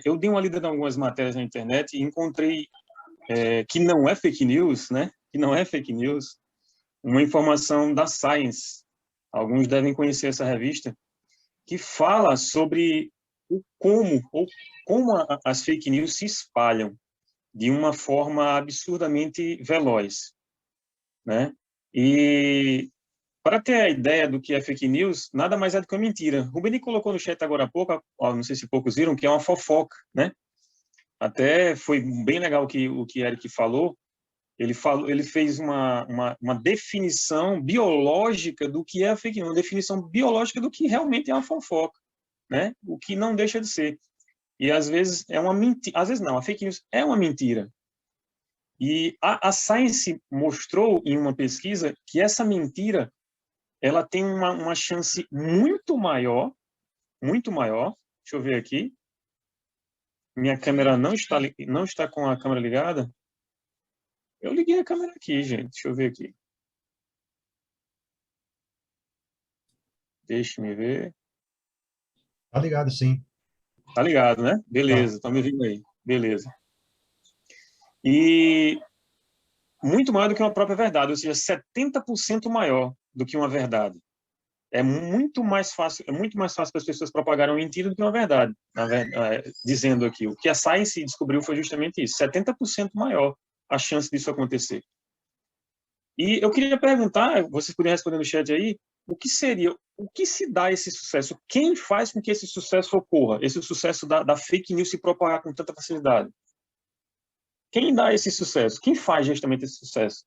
eu dei uma lida em algumas matérias na internet e encontrei que não é fake news, né? Que não é fake news, uma informação da Science. Alguns devem conhecer essa revista, que fala sobre como as fake news se espalham de uma forma absurdamente veloz, né? E para ter a ideia do que é fake news, nada mais é do que uma mentira. O Rubeni colocou no chat agora há pouco, não sei se poucos viram, que é uma fofoca, né? Até foi bem legal o que Eric falou. Ele fez uma definição biológica do que é a fake news, uma definição biológica do que realmente é uma fofoca, né? O que não deixa de ser. E às vezes é uma mentira, às vezes não, a fake news é uma mentira. E a Science mostrou em uma pesquisa que essa mentira ela tem uma chance muito maior. Deixa eu ver aqui. Minha câmera não está com a câmera ligada. Eu liguei a câmera aqui, gente. Deixa eu ver aqui. Deixa-me ver. Tá ligado, sim. Tá ligado, né? Beleza, tá me ouvindo aí. Beleza. E muito maior do que uma própria verdade, ou seja, 70% maior do que uma verdade. É muito mais fácil para as pessoas propagarem uma mentira do que uma verdade. Dizendo aqui, o que a Science descobriu foi justamente isso, 70% maior a chance disso acontecer. E eu queria perguntar, vocês poderiam responder no chat aí, o que se dá esse sucesso? Quem faz com que esse sucesso ocorra? Esse sucesso da fake news se propagar com tanta facilidade? Quem dá esse sucesso? Quem faz justamente esse sucesso?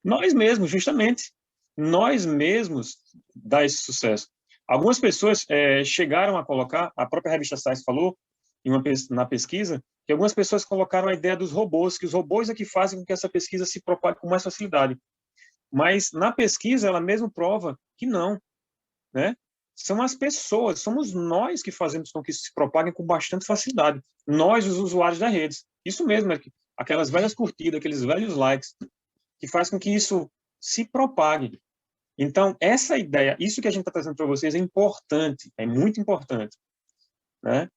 Nós mesmos, justamente. Nós mesmos dá esse sucesso. Algumas pessoas chegaram a colocar, a própria revista Science falou, na pesquisa, que algumas pessoas colocaram a ideia dos robôs, que os robôs é que fazem com que essa pesquisa se propague com mais facilidade. Mas na pesquisa ela mesmo prova que não, né? São as pessoas, somos nós que fazemos com que isso se propague com bastante facilidade. Nós, os usuários das redes. Isso mesmo, aquelas velhas curtidas, aqueles velhos likes, que faz com que isso se propague. Então, essa ideia, isso que a gente está trazendo para vocês é importante, é muito importante, né?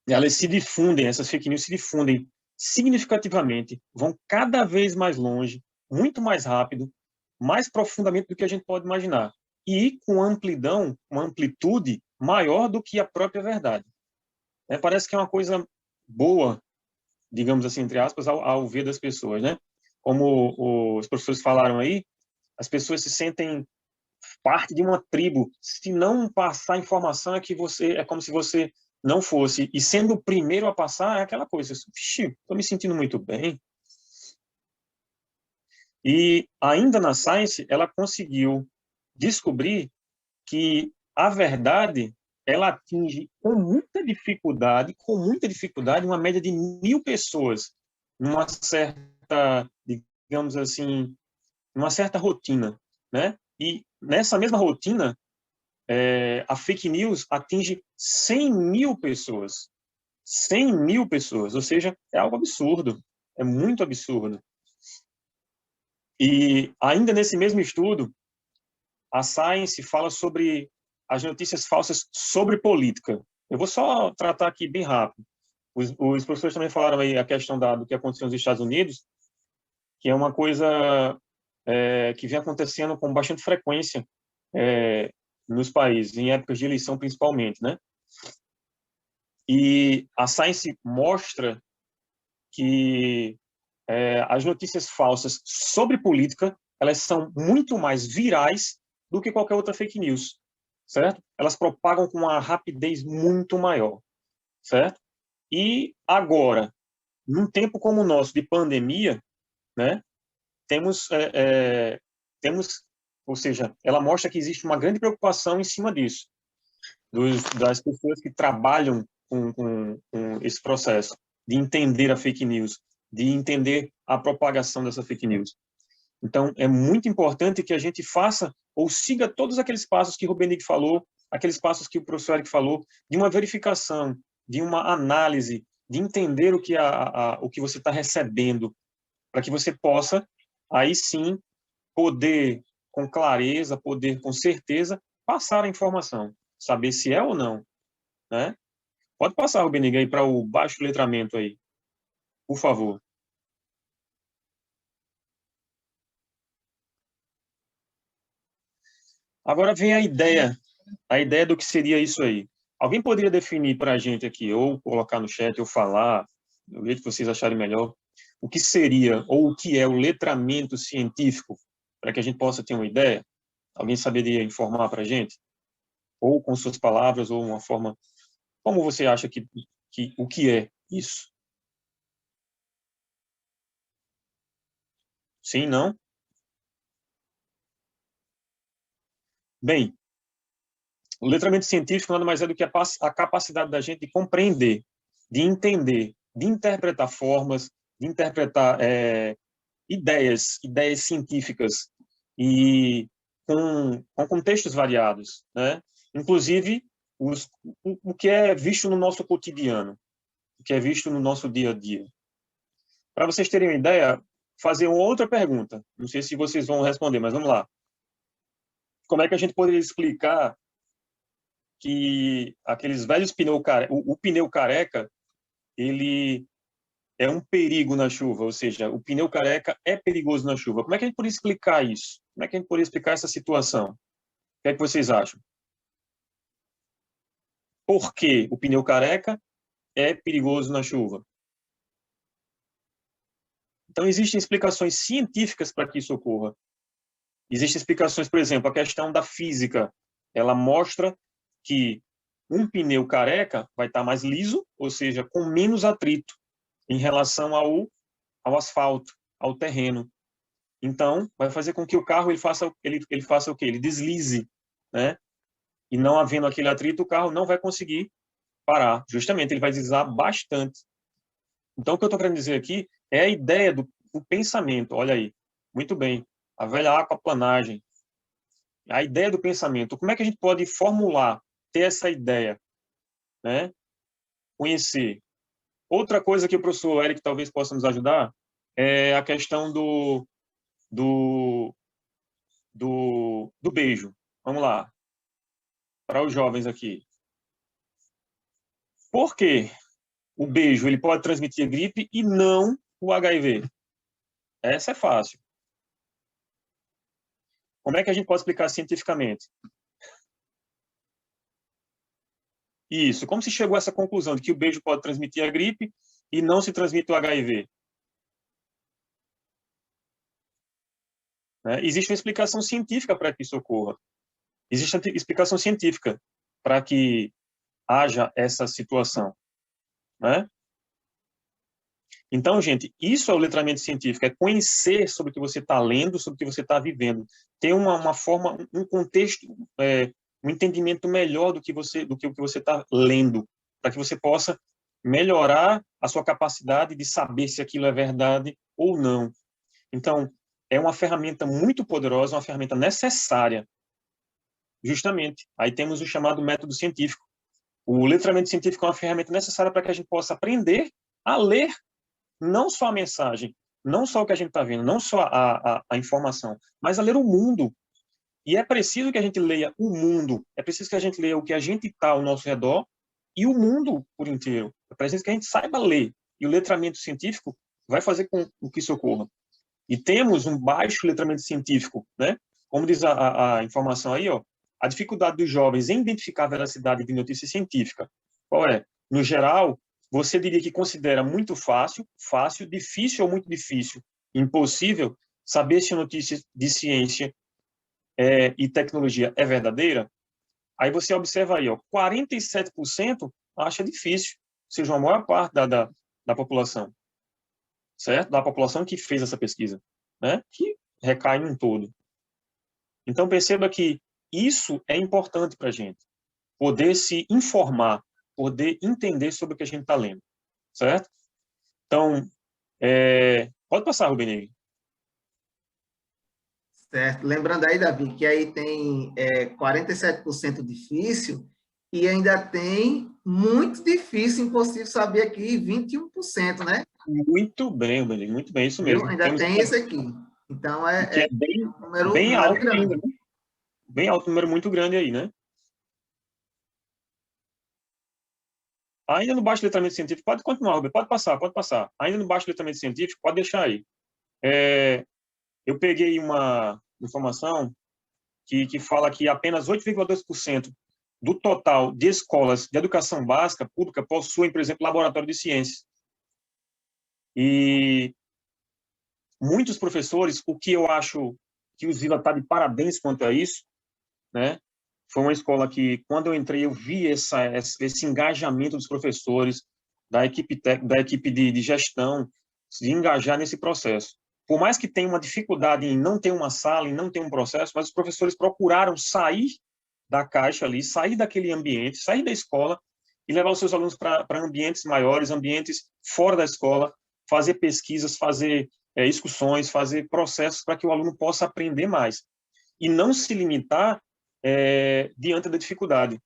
Elas se difundem, essas fake news se difundem significativamente, vão cada vez mais longe, muito mais rápido, mais profundamente do que a gente pode imaginar, e com amplidão, uma amplitude maior do que a própria verdade. Parece que é uma coisa boa, digamos assim, entre aspas, ao ver das pessoas, né? Como os professores falaram aí, as pessoas se sentem parte de uma tribo. Se não passar informação, é como se você não fosse. E sendo o primeiro a passar, é aquela coisa. Estou me sentindo muito bem. E ainda na Science, ela conseguiu descobrir que a verdade ela atinge com muita dificuldade, uma média de 1.000 pessoas, numa certa, digamos assim, uma certa rotina, né? E nessa mesma rotina, a fake news atinge 100.000 pessoas. 100.000 pessoas, ou seja, é algo absurdo, é muito absurdo. E ainda nesse mesmo estudo, a Science fala sobre as notícias falsas sobre política. Eu vou só tratar aqui bem rápido. Os professores também falaram aí a questão do que aconteceu nos Estados Unidos, que é uma coisa que vem acontecendo com bastante frequência nos países, em épocas de eleição principalmente, né? E a Science mostra que as notícias falsas sobre política, elas são muito mais virais do que qualquer outra fake news, certo? Elas propagam com uma rapidez muito maior, certo? E agora, num tempo como o nosso de pandemia, né, temos, ou seja, ela mostra que existe uma grande preocupação em cima disso, das pessoas que trabalham com esse processo de entender a fake news, de entender a propagação dessa fake news. Então, é muito importante que a gente faça ou siga todos aqueles passos que o Rubenig falou, aqueles passos que o professor Eric falou, de uma verificação, de uma análise, de entender o que, o que você está recebendo, para que você possa, aí sim, poder, com clareza, poder, com certeza, passar a informação, saber se é ou não, né? Pode passar, Rubenig, aí para o baixo letramento aí, por favor. Agora vem a ideia do que seria isso aí. Alguém poderia definir para a gente aqui, ou colocar no chat, ou falar, do jeito que vocês acharem melhor, o que seria, ou o que é o letramento científico, para que a gente possa ter uma ideia? Alguém saberia informar para a gente? Ou com suas palavras, ou uma forma... Como você acha que o que é isso? Sim, não? Bem, o letramento científico nada mais é do que a capacidade da gente de compreender, de entender, de interpretar formas, de interpretar ideias científicas e com contextos variados, né? Inclusive o que é visto no nosso cotidiano, o que é visto no nosso dia a dia. Para vocês terem uma ideia, fazer uma outra pergunta. Não sei se vocês vão responder, mas vamos lá. Como é que a gente poderia explicar que aqueles velhos o pneu careca, ele é um perigo na chuva, ou seja, o pneu careca é perigoso na chuva. Como é que a gente poderia explicar isso? Como é que a gente poderia explicar essa situação? O que é que vocês acham? Por que o pneu careca é perigoso na chuva? Então, existem explicações científicas para que isso ocorra. Existem explicações, por exemplo, a questão da física. Ela mostra que um pneu careca vai estar mais liso, ou seja, com menos atrito em relação ao asfalto, ao terreno. Então, vai fazer com que o carro ele faça o quê? Ele deslize, né? E não havendo aquele atrito, o carro não vai conseguir parar. Justamente, ele vai deslizar bastante. Então, o que eu estou querendo dizer aqui é a ideia do pensamento. Olha aí, muito bem. A velha aquaplanagem. A ideia do pensamento. Como é que a gente pode formular, ter essa ideia, né? Conhecer. Outra coisa que o professor Eric talvez possa nos ajudar é a questão do beijo. Vamos lá. Para os jovens aqui. Por quê? O beijo ele pode transmitir a gripe e não o HIV. Essa é fácil. Como é que a gente pode explicar cientificamente? Isso. Como se chegou a essa conclusão de que o beijo pode transmitir a gripe e não se transmite o HIV? Né? Existe uma explicação científica para que isso ocorra. Existe uma explicação científica para que haja essa situação. Né? Então, gente, isso é o letramento científico, é conhecer sobre o que você está lendo, sobre o que você está vivendo, ter uma forma, um contexto, um entendimento melhor do que o que você está lendo, para que você possa melhorar a sua capacidade de saber se aquilo é verdade ou não. Então, é uma ferramenta muito poderosa, uma ferramenta necessária, justamente. Aí temos o chamado método científico. O letramento científico é uma ferramenta necessária para que a gente possa aprender a ler não só a mensagem, não só o que a gente está vendo, não só a informação, mas a ler o mundo. E é preciso que a gente leia o mundo, é preciso que a gente leia o que a gente está ao nosso redor e o mundo por inteiro. É preciso que a gente saiba ler. E o letramento científico vai fazer com que isso ocorra. E temos um baixo letramento científico, né? Como diz a informação aí, ó, a dificuldade dos jovens em identificar a veracidade de notícia científica. Qual é? No geral, você diria que considera muito fácil, difícil ou muito difícil, impossível, saber se a notícia de ciência e tecnologia é verdadeira? Aí você observa aí, ó, 47% acha difícil, ou seja, a maior parte da população, certo? Da população que fez essa pesquisa, né? Que recai em um todo. Então, perceba que isso é importante para a gente, poder se informar, poder entender sobre o que a gente está lendo, certo? Então, Pode passar, Rubenig. Certo. Lembrando aí, Davi, que aí tem 47% difícil e ainda tem muito difícil, impossível saber aqui, 21%, né? Muito bem, Rubenig, muito bem, isso Viu? mesmo. Ainda Temos tem esse aqui. Então, que é bem número alto grande. ainda, né? Bem alto, número muito grande aí, né? Ainda no baixo letramento científico, pode continuar, Rubem, pode passar, pode passar. Ainda no baixo letramento científico, pode deixar aí. Eu peguei uma informação que fala que apenas 8,2% do total de escolas de educação básica pública possuem, por exemplo, laboratório de ciências. E muitos professores, o que eu acho que o Zila está de parabéns quanto a isso, né? Foi uma escola que, quando eu entrei, eu vi esse engajamento dos professores, da equipe de gestão, de engajar nesse processo. Por mais que tenha uma dificuldade em não ter uma sala, em não ter um processo, mas os professores procuraram sair da caixa ali, sair daquele ambiente, sair da escola e levar os seus alunos para ambientes maiores, ambientes fora da escola, fazer pesquisas, fazer discussões, fazer processos para que o aluno possa aprender mais. E não se limitar diante da dificuldade.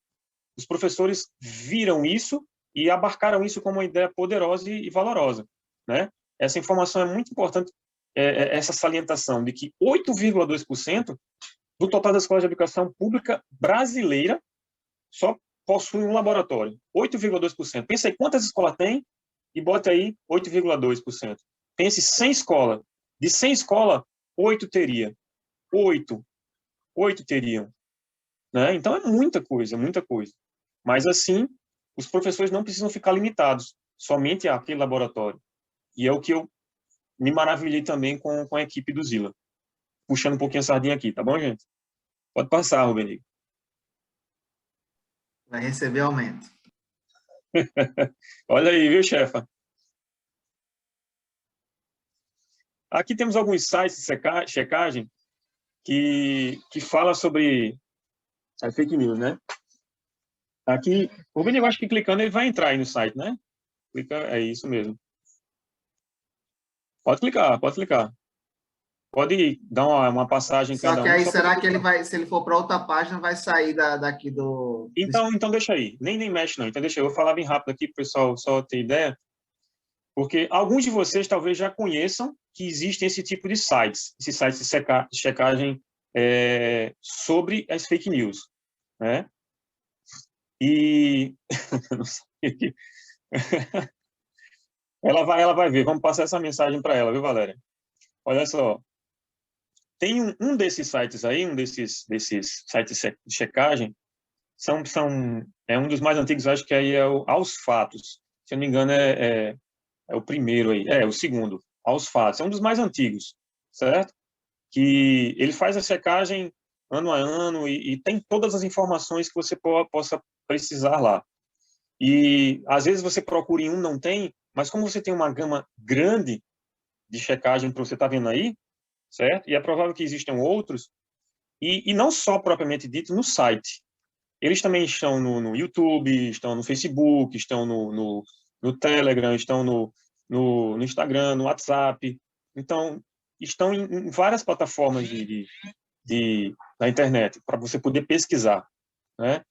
Os professores viram isso e abarcaram isso como uma ideia poderosa e valorosa, né? Essa informação é muito importante, essa salientação de que 8,2% do total das escolas de educação pública brasileira só possuem um laboratório. 8,2%. Pensa aí quantas escolas tem e bota aí 8,2%. Pense 100 escolas. De 100 escolas, 8 teria. 8 teriam. Né? Então, é muita coisa, muita coisa. Mas, assim, os professores não precisam ficar limitados somente àquele laboratório. E é o que eu me maravilhei também com a equipe do Zila. Puxando um pouquinho a sardinha aqui, tá bom, gente? Pode passar, Rubenig. Vai receber aumento. Olha aí, viu, chefa? Aqui temos alguns sites de checagem que fala sobre a fake news, né? Aqui, o Rubenig, eu acho que clicando ele vai entrar aí no site, né? Clica, é isso mesmo. Pode clicar, pode clicar. Pode dar uma passagem em Só cada que um. aí, será que ele vai, se ele for para outra página, vai sair daqui do... Então deixa aí. Nem mexe, não. Então deixa aí. Eu vou falar bem rápido aqui para o pessoal só ter ideia. Porque alguns de vocês talvez já conheçam que existem esse tipo de sites. Esses sites de checagem sobre as fake news. Né? E... não sei. ela vai ver. Vamos passar essa mensagem para ela, viu, Valéria? Olha só. Tem um desses sites aí, um desses sites de checagem, é um dos mais antigos, acho que aí é o Aos Fatos. Se eu não me engano, é o primeiro aí. O segundo, Aos Fatos. É um dos mais antigos, certo? Que ele faz a checagem ano a ano e tem todas as informações que você possa precisar lá. E, às vezes, você procura em um, não tem, mas como você tem uma gama grande de checagem para você estar vendo aí, certo? E é provável que existam outros, e não só propriamente dito no site. Eles também estão no YouTube, estão no Facebook, estão no Telegram, estão no Instagram, no WhatsApp. Então, estão em várias plataformas da internet para você poder pesquisar, né?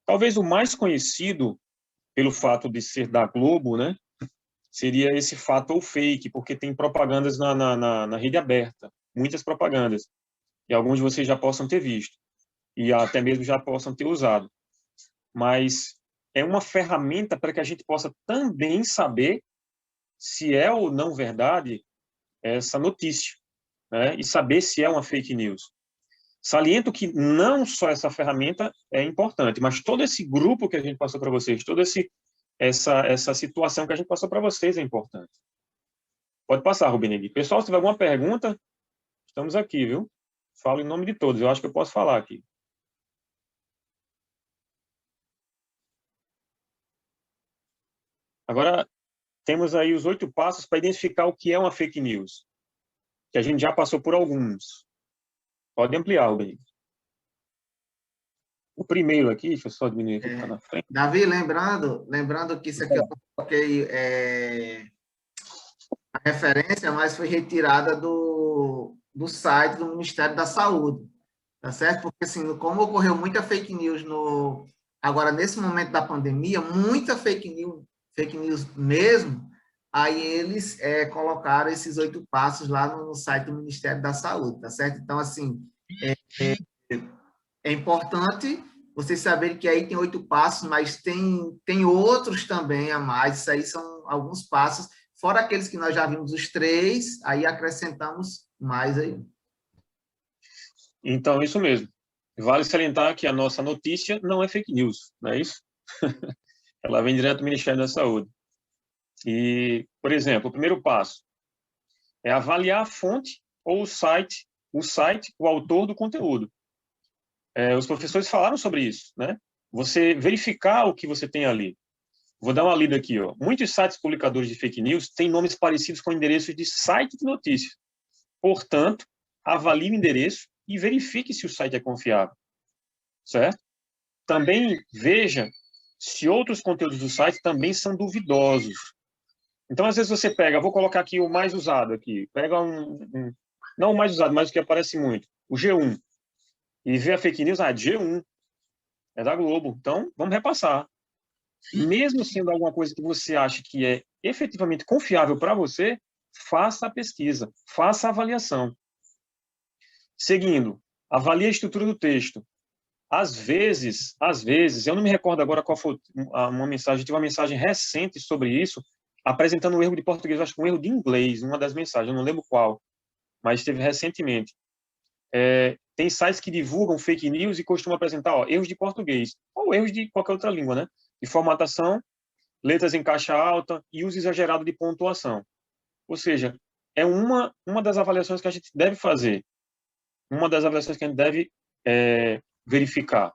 Talvez o mais conhecido, pelo fato de ser da Globo, né, seria esse fato ou fake, porque tem propagandas na rede aberta, muitas propagandas, e alguns de vocês já possam ter visto, e até mesmo já possam ter usado. Mas é uma ferramenta para que a gente possa também saber se é ou não verdade essa notícia, né, e saber se é uma fake news. Saliento que não só essa ferramenta é importante, mas todo esse grupo que a gente passou para vocês, toda essa situação que a gente passou para vocês é importante. Pode passar, Rubenig. Pessoal, se tiver alguma pergunta, estamos aqui, viu? Falo em nome de todos. Eu acho que eu posso falar aqui. Agora, temos aí os 8 passos para identificar o que é uma fake news, que a gente já passou por alguns. Pode ampliar, Rubenig. O primeiro aqui, deixa eu só diminuir aqui, tá na frente. Davi, lembrando que isso aqui eu coloquei referência, mas foi retirada do site do Ministério da Saúde, tá certo? Porque, assim, como ocorreu muita fake news agora, nesse momento da pandemia, muita fake news mesmo, aí eles colocaram esses 8 passos lá no site do Ministério da Saúde, tá certo? Então, assim, é importante vocês saberem que aí tem 8 passos, mas tem outros também a mais, isso aí são alguns passos, fora aqueles que nós já vimos os 3, aí acrescentamos mais aí. Então, isso mesmo. Vale salientar que a nossa notícia não é fake news, não é isso? Ela vem direto do Ministério da Saúde. E, por exemplo, o primeiro passo é avaliar a fonte ou o site, o autor do conteúdo. Os professores falaram sobre isso, né? Você verificar o que você tem ali. Vou dar uma lida aqui, ó. Muitos sites publicadores de fake news têm nomes parecidos com endereços de site de notícias. Portanto, avalie o endereço e verifique se o site é confiável, certo? Também veja se outros conteúdos do site também são duvidosos. Então, às vezes você pega, vou colocar aqui o mais usado aqui, pega não o mais usado, mas o que aparece muito, o G1, e vê a fake news, G1, é da Globo, então vamos repassar. Mesmo sendo alguma coisa que você acha que é efetivamente confiável para você, faça a pesquisa, faça a avaliação. Seguindo, avalie a estrutura do texto. Às vezes, eu não me recordo agora qual foi uma mensagem, tive uma mensagem recente sobre isso, apresentando um erro de português, acho que um erro de inglês, uma das mensagens, eu não lembro qual, mas teve recentemente. Tem sites que divulgam fake news e costumam apresentar erros de português, ou erros de qualquer outra língua, né? De formatação, letras em caixa alta e uso exagerado de pontuação. Ou seja, é uma das avaliações que a gente deve fazer, uma das avaliações que a gente deve verificar.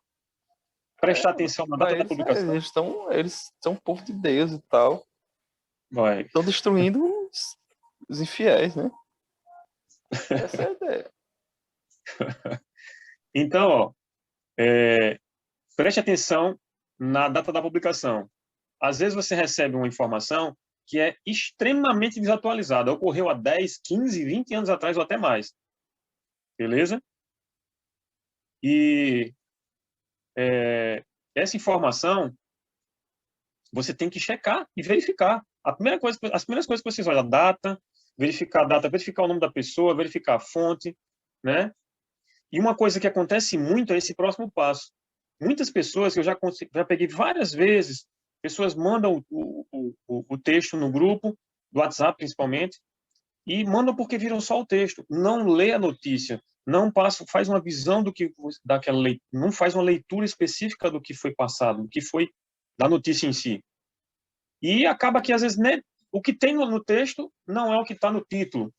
Prestar atenção na data da publicação. Eles são um povo de Deus e tal. Estão destruindo os infiéis, né? Essa é a ideia. Então, preste atenção na data da publicação. Às vezes você recebe uma informação que é extremamente desatualizada, ocorreu há 10, 15, 20 anos atrás ou até mais. Beleza? E essa informação você tem que checar e verificar. As primeiras coisas que vocês olham, a data, verificar o nome da pessoa, verificar a fonte, né? E uma coisa que acontece muito é esse próximo passo. Muitas pessoas, que eu já peguei várias vezes, pessoas mandam o texto no grupo, do WhatsApp principalmente, e mandam porque viram só o texto. Não lê a notícia, não faz uma visão não faz uma leitura específica do que foi passado, do que foi da notícia em si. E acaba que, às vezes, o que tem no texto não é o que está no título.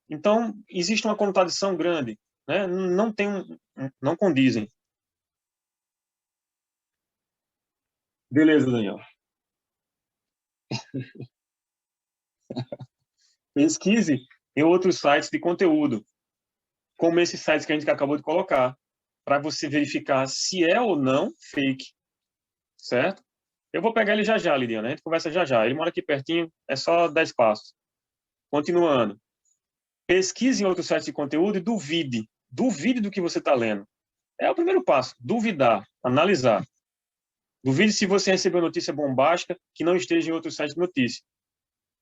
Então, existe uma contradição grande, né? Não condizem. Beleza, Daniel. Pesquise em outros sites de conteúdo, como esses sites que a gente acabou de colocar, para você verificar se é ou não fake, certo? Eu vou pegar ele já já, Lidiana, a gente conversa já já. Ele mora aqui pertinho, é só 10 passos. Continuando. Pesquise em outros sites de conteúdo e duvide. Duvide do que você está lendo. É o primeiro passo, duvidar, analisar. Duvide se você recebeu notícia bombástica que não esteja em outro site de notícia.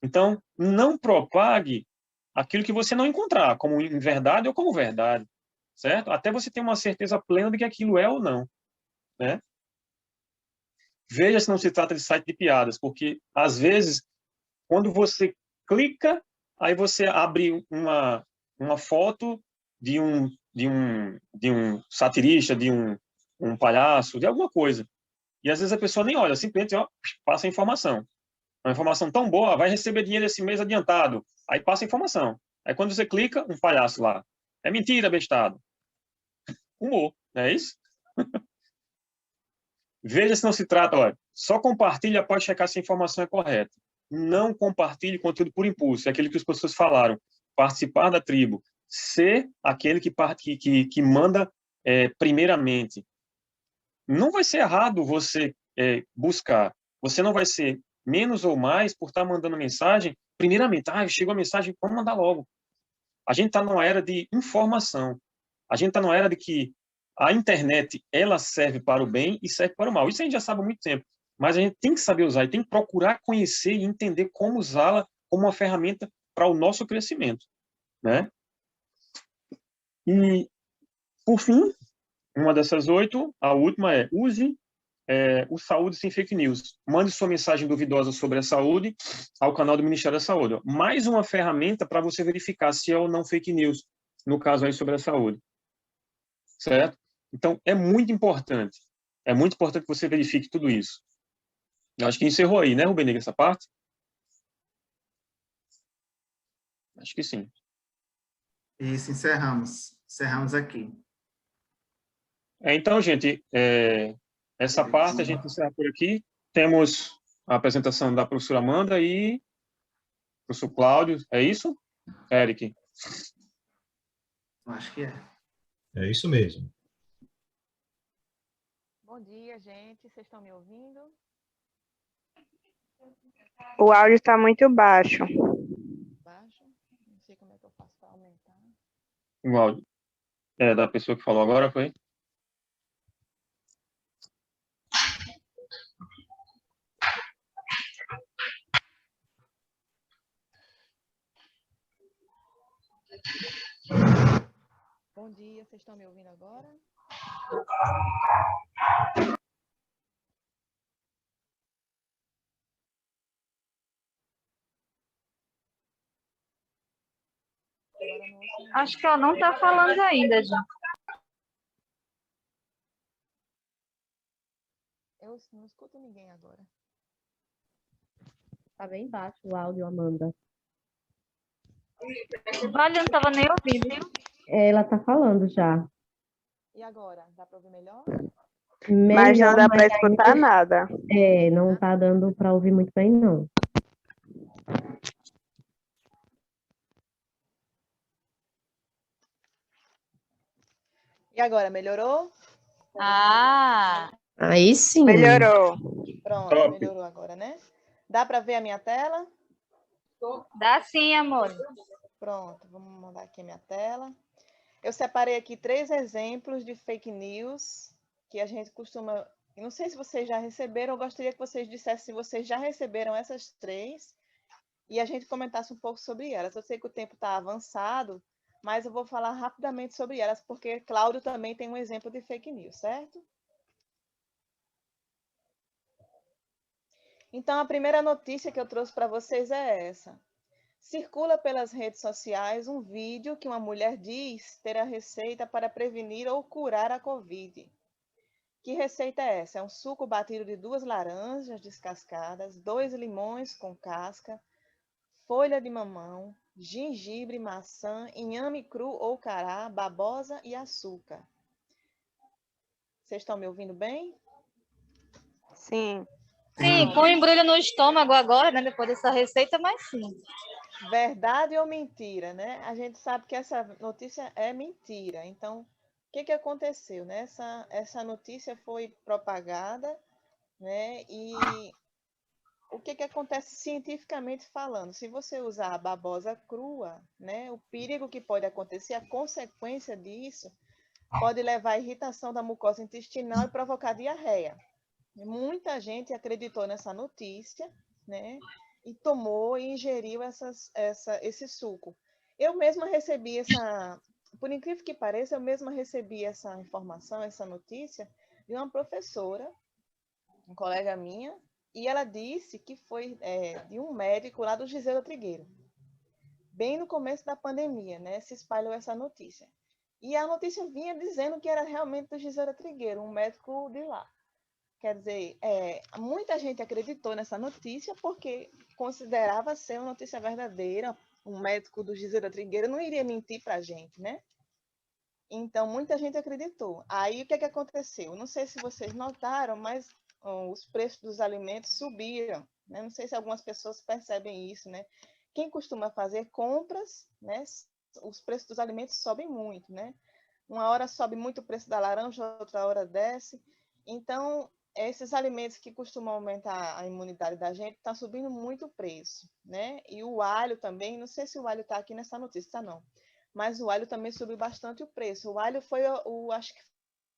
Então, não propague aquilo que você não encontrar, como verdade ou como verdade, certo? Até você ter uma certeza plena de que aquilo é ou não, né? Veja se não se trata de site de piadas, porque, às vezes, quando você clica, aí você abre uma foto de um satirista, de um palhaço, de alguma coisa. E às vezes a pessoa nem olha, simplesmente passa a informação. Uma informação tão boa, vai receber dinheiro esse mês adiantado. Aí passa a informação. Aí quando você clica, um palhaço lá. É mentira, bestado. Humor, não é isso? Veja se não se trata, olha, só compartilhe após checar se a informação é correta. Não compartilhe conteúdo por impulso. É aquele que os professores falaram. Participar da tribo. Ser aquele que manda primeiramente. Não vai ser errado você buscar. Você não vai ser menos ou mais por estar mandando mensagem primeiramente, chegou a mensagem, vamos mandar logo. A gente está numa era de informação. A gente está numa era de que a internet, ela serve para o bem e serve para o mal. Isso a gente já sabe há muito tempo. Mas a gente tem que saber usar e tem que procurar conhecer e entender como usá-la como uma ferramenta para o nosso crescimento, né? E, por fim, uma dessas 8, a última é: use o Saúde Sem Fake News. Mande sua mensagem duvidosa sobre a saúde ao canal do Ministério da Saúde. Mais uma ferramenta para você verificar se é ou não fake news, no caso aí sobre a saúde. Certo? Então, é muito importante. É muito importante que você verifique tudo isso. Eu acho que encerrou aí, né, Rubenega, essa parte? Acho que sim. Isso, encerramos. Encerramos aqui. Então, gente, essa parte a gente encerra por aqui. Temos a apresentação da professora Amanda e professor Cláudio. É isso, Eric? Acho que é. É isso mesmo. Bom dia, gente. Vocês estão me ouvindo? O áudio está muito baixo. Baixo? Não sei como é que eu faço para aumentar. O áudio. Da pessoa que falou agora, foi? Bom dia, vocês estão me ouvindo agora? Agora não ouço ninguém. Acho que ela não está falando ainda, gente. Eu não escuto ninguém agora. Tá bem baixo o áudio, Amanda. Vale, eu não estava nem ouvindo, viu? Ela tá falando já. E agora? Dá para ouvir melhor? Mas não Melhor, dá para mas escutar nada. não tá dando para ouvir muito bem, não. E agora, melhorou? Ah, Aí sim. Melhorou. Pronto, Top. melhorou agora, né? Dá para ver a minha tela? dá sim, amor. Pronto, vamos mandar aqui a minha tela. Eu separei aqui 3 exemplos de fake news que a gente costuma... Não sei se vocês já receberam, eu gostaria que vocês dissessem se vocês já receberam essas 3 e a gente comentasse um pouco sobre elas. Eu sei que o tempo está avançado, mas eu vou falar rapidamente sobre elas, porque Cláudio também tem um exemplo de fake news, certo? Então, a primeira notícia que eu trouxe para vocês é essa. Circula pelas redes sociais um vídeo que uma mulher diz ter a receita para prevenir ou curar a Covid. Que receita é essa? É um suco batido de 2 laranjas descascadas, 2 limões com casca, folha de mamão, gengibre, maçã, inhame cru ou cará, babosa e açúcar. Vocês estão me ouvindo bem? Sim. Sim, com embrulho no estômago agora, né? Depois dessa receita, mas sim. Verdade ou mentira, né? A gente sabe que essa notícia é mentira. Então, o que aconteceu, né? Essa notícia foi propagada, né? E o que acontece cientificamente falando? Se você usar a babosa crua, né? O perigo que pode acontecer, a consequência disso, pode levar à irritação da mucosa intestinal e provocar diarreia. Muita gente acreditou nessa notícia, né? E tomou e ingeriu esse suco. Eu mesma recebi por incrível que pareça, eu mesma recebi essa informação, essa notícia, de uma professora, uma colega minha, e ela disse que foi de um médico lá do Gisela Trigueiro. Bem no começo da pandemia, né? Se espalhou essa notícia. E a notícia vinha dizendo que era realmente do Gisela Trigueiro, um médico de lá. Quer dizer, muita gente acreditou nessa notícia porque considerava ser uma notícia verdadeira. Um médico do Gisela Trigueiro não iria mentir para a gente, né? Então, muita gente acreditou. Aí, o que aconteceu? Não sei se vocês notaram, mas os preços dos alimentos subiram, né? Não sei se algumas pessoas percebem isso, né? Quem costuma fazer compras, né? Os preços dos alimentos sobem muito, né? Uma hora sobe muito o preço da laranja, outra hora desce. Então, esses alimentos que costumam aumentar a imunidade da gente estão subindo muito o preço, né? E o alho também, não sei se o alho está aqui nessa notícia, tá não. Mas o alho também subiu bastante o preço. O alho foi, acho que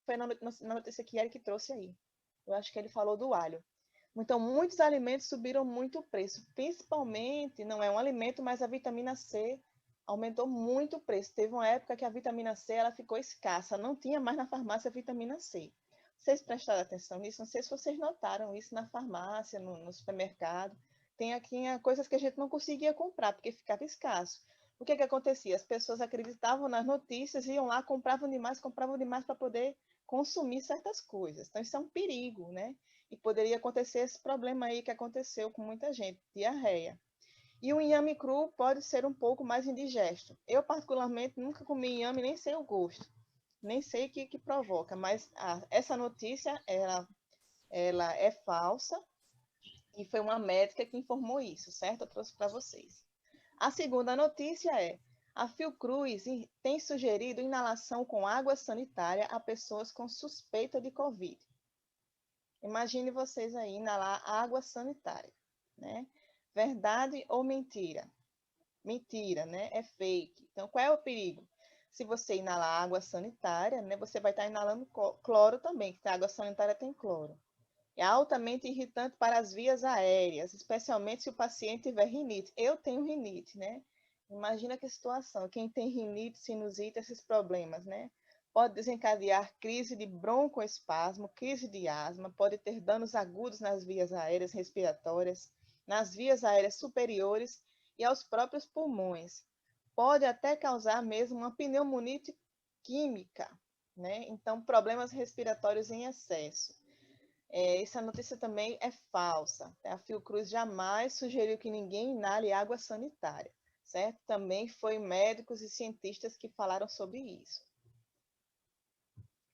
foi na notícia que Eric trouxe aí. Eu acho que ele falou do alho. Então, muitos alimentos subiram muito o preço. Principalmente, não é um alimento, mas a vitamina C aumentou muito o preço. Teve uma época que a vitamina C ela ficou escassa. Não tinha mais na farmácia vitamina C. Vocês prestaram atenção nisso? Não sei se vocês notaram isso na farmácia, no supermercado. Tem aqui coisas que a gente não conseguia comprar, porque ficava escasso. O que acontecia? As pessoas acreditavam nas notícias, iam lá, compravam demais para poder consumir certas coisas. Então, isso é um perigo, né? E poderia acontecer esse problema aí que aconteceu com muita gente, diarreia. E o inhame cru pode ser um pouco mais indigesto. Eu, particularmente, nunca comi inhame, nem sei o gosto. Nem sei o que provoca, mas essa notícia, ela é falsa e foi uma médica que informou isso, certo? Eu trouxe para vocês. A segunda notícia é: a Fiocruz tem sugerido inalação com água sanitária a pessoas com suspeita de Covid. Imagine vocês aí inalar água sanitária, né? Verdade ou mentira? Mentira, né? É fake. Então, qual é o perigo? Se você inalar água sanitária, né, você vai estar inalando cloro também, que a água sanitária tem cloro. É altamente irritante para as vias aéreas, especialmente se o paciente tiver rinite. Eu tenho rinite, né? Imagina que situação. Quem tem rinite, sinusite, esses problemas, né? Pode desencadear crise de broncoespasmo, crise de asma, pode ter danos agudos nas vias aéreas respiratórias, nas vias aéreas superiores e aos próprios pulmões. Pode até causar mesmo uma pneumonite química, né? Então, problemas respiratórios em excesso. Essa notícia também é falsa. A Fiocruz jamais sugeriu que ninguém inale água sanitária, certo? Também foi médicos e cientistas que falaram sobre isso.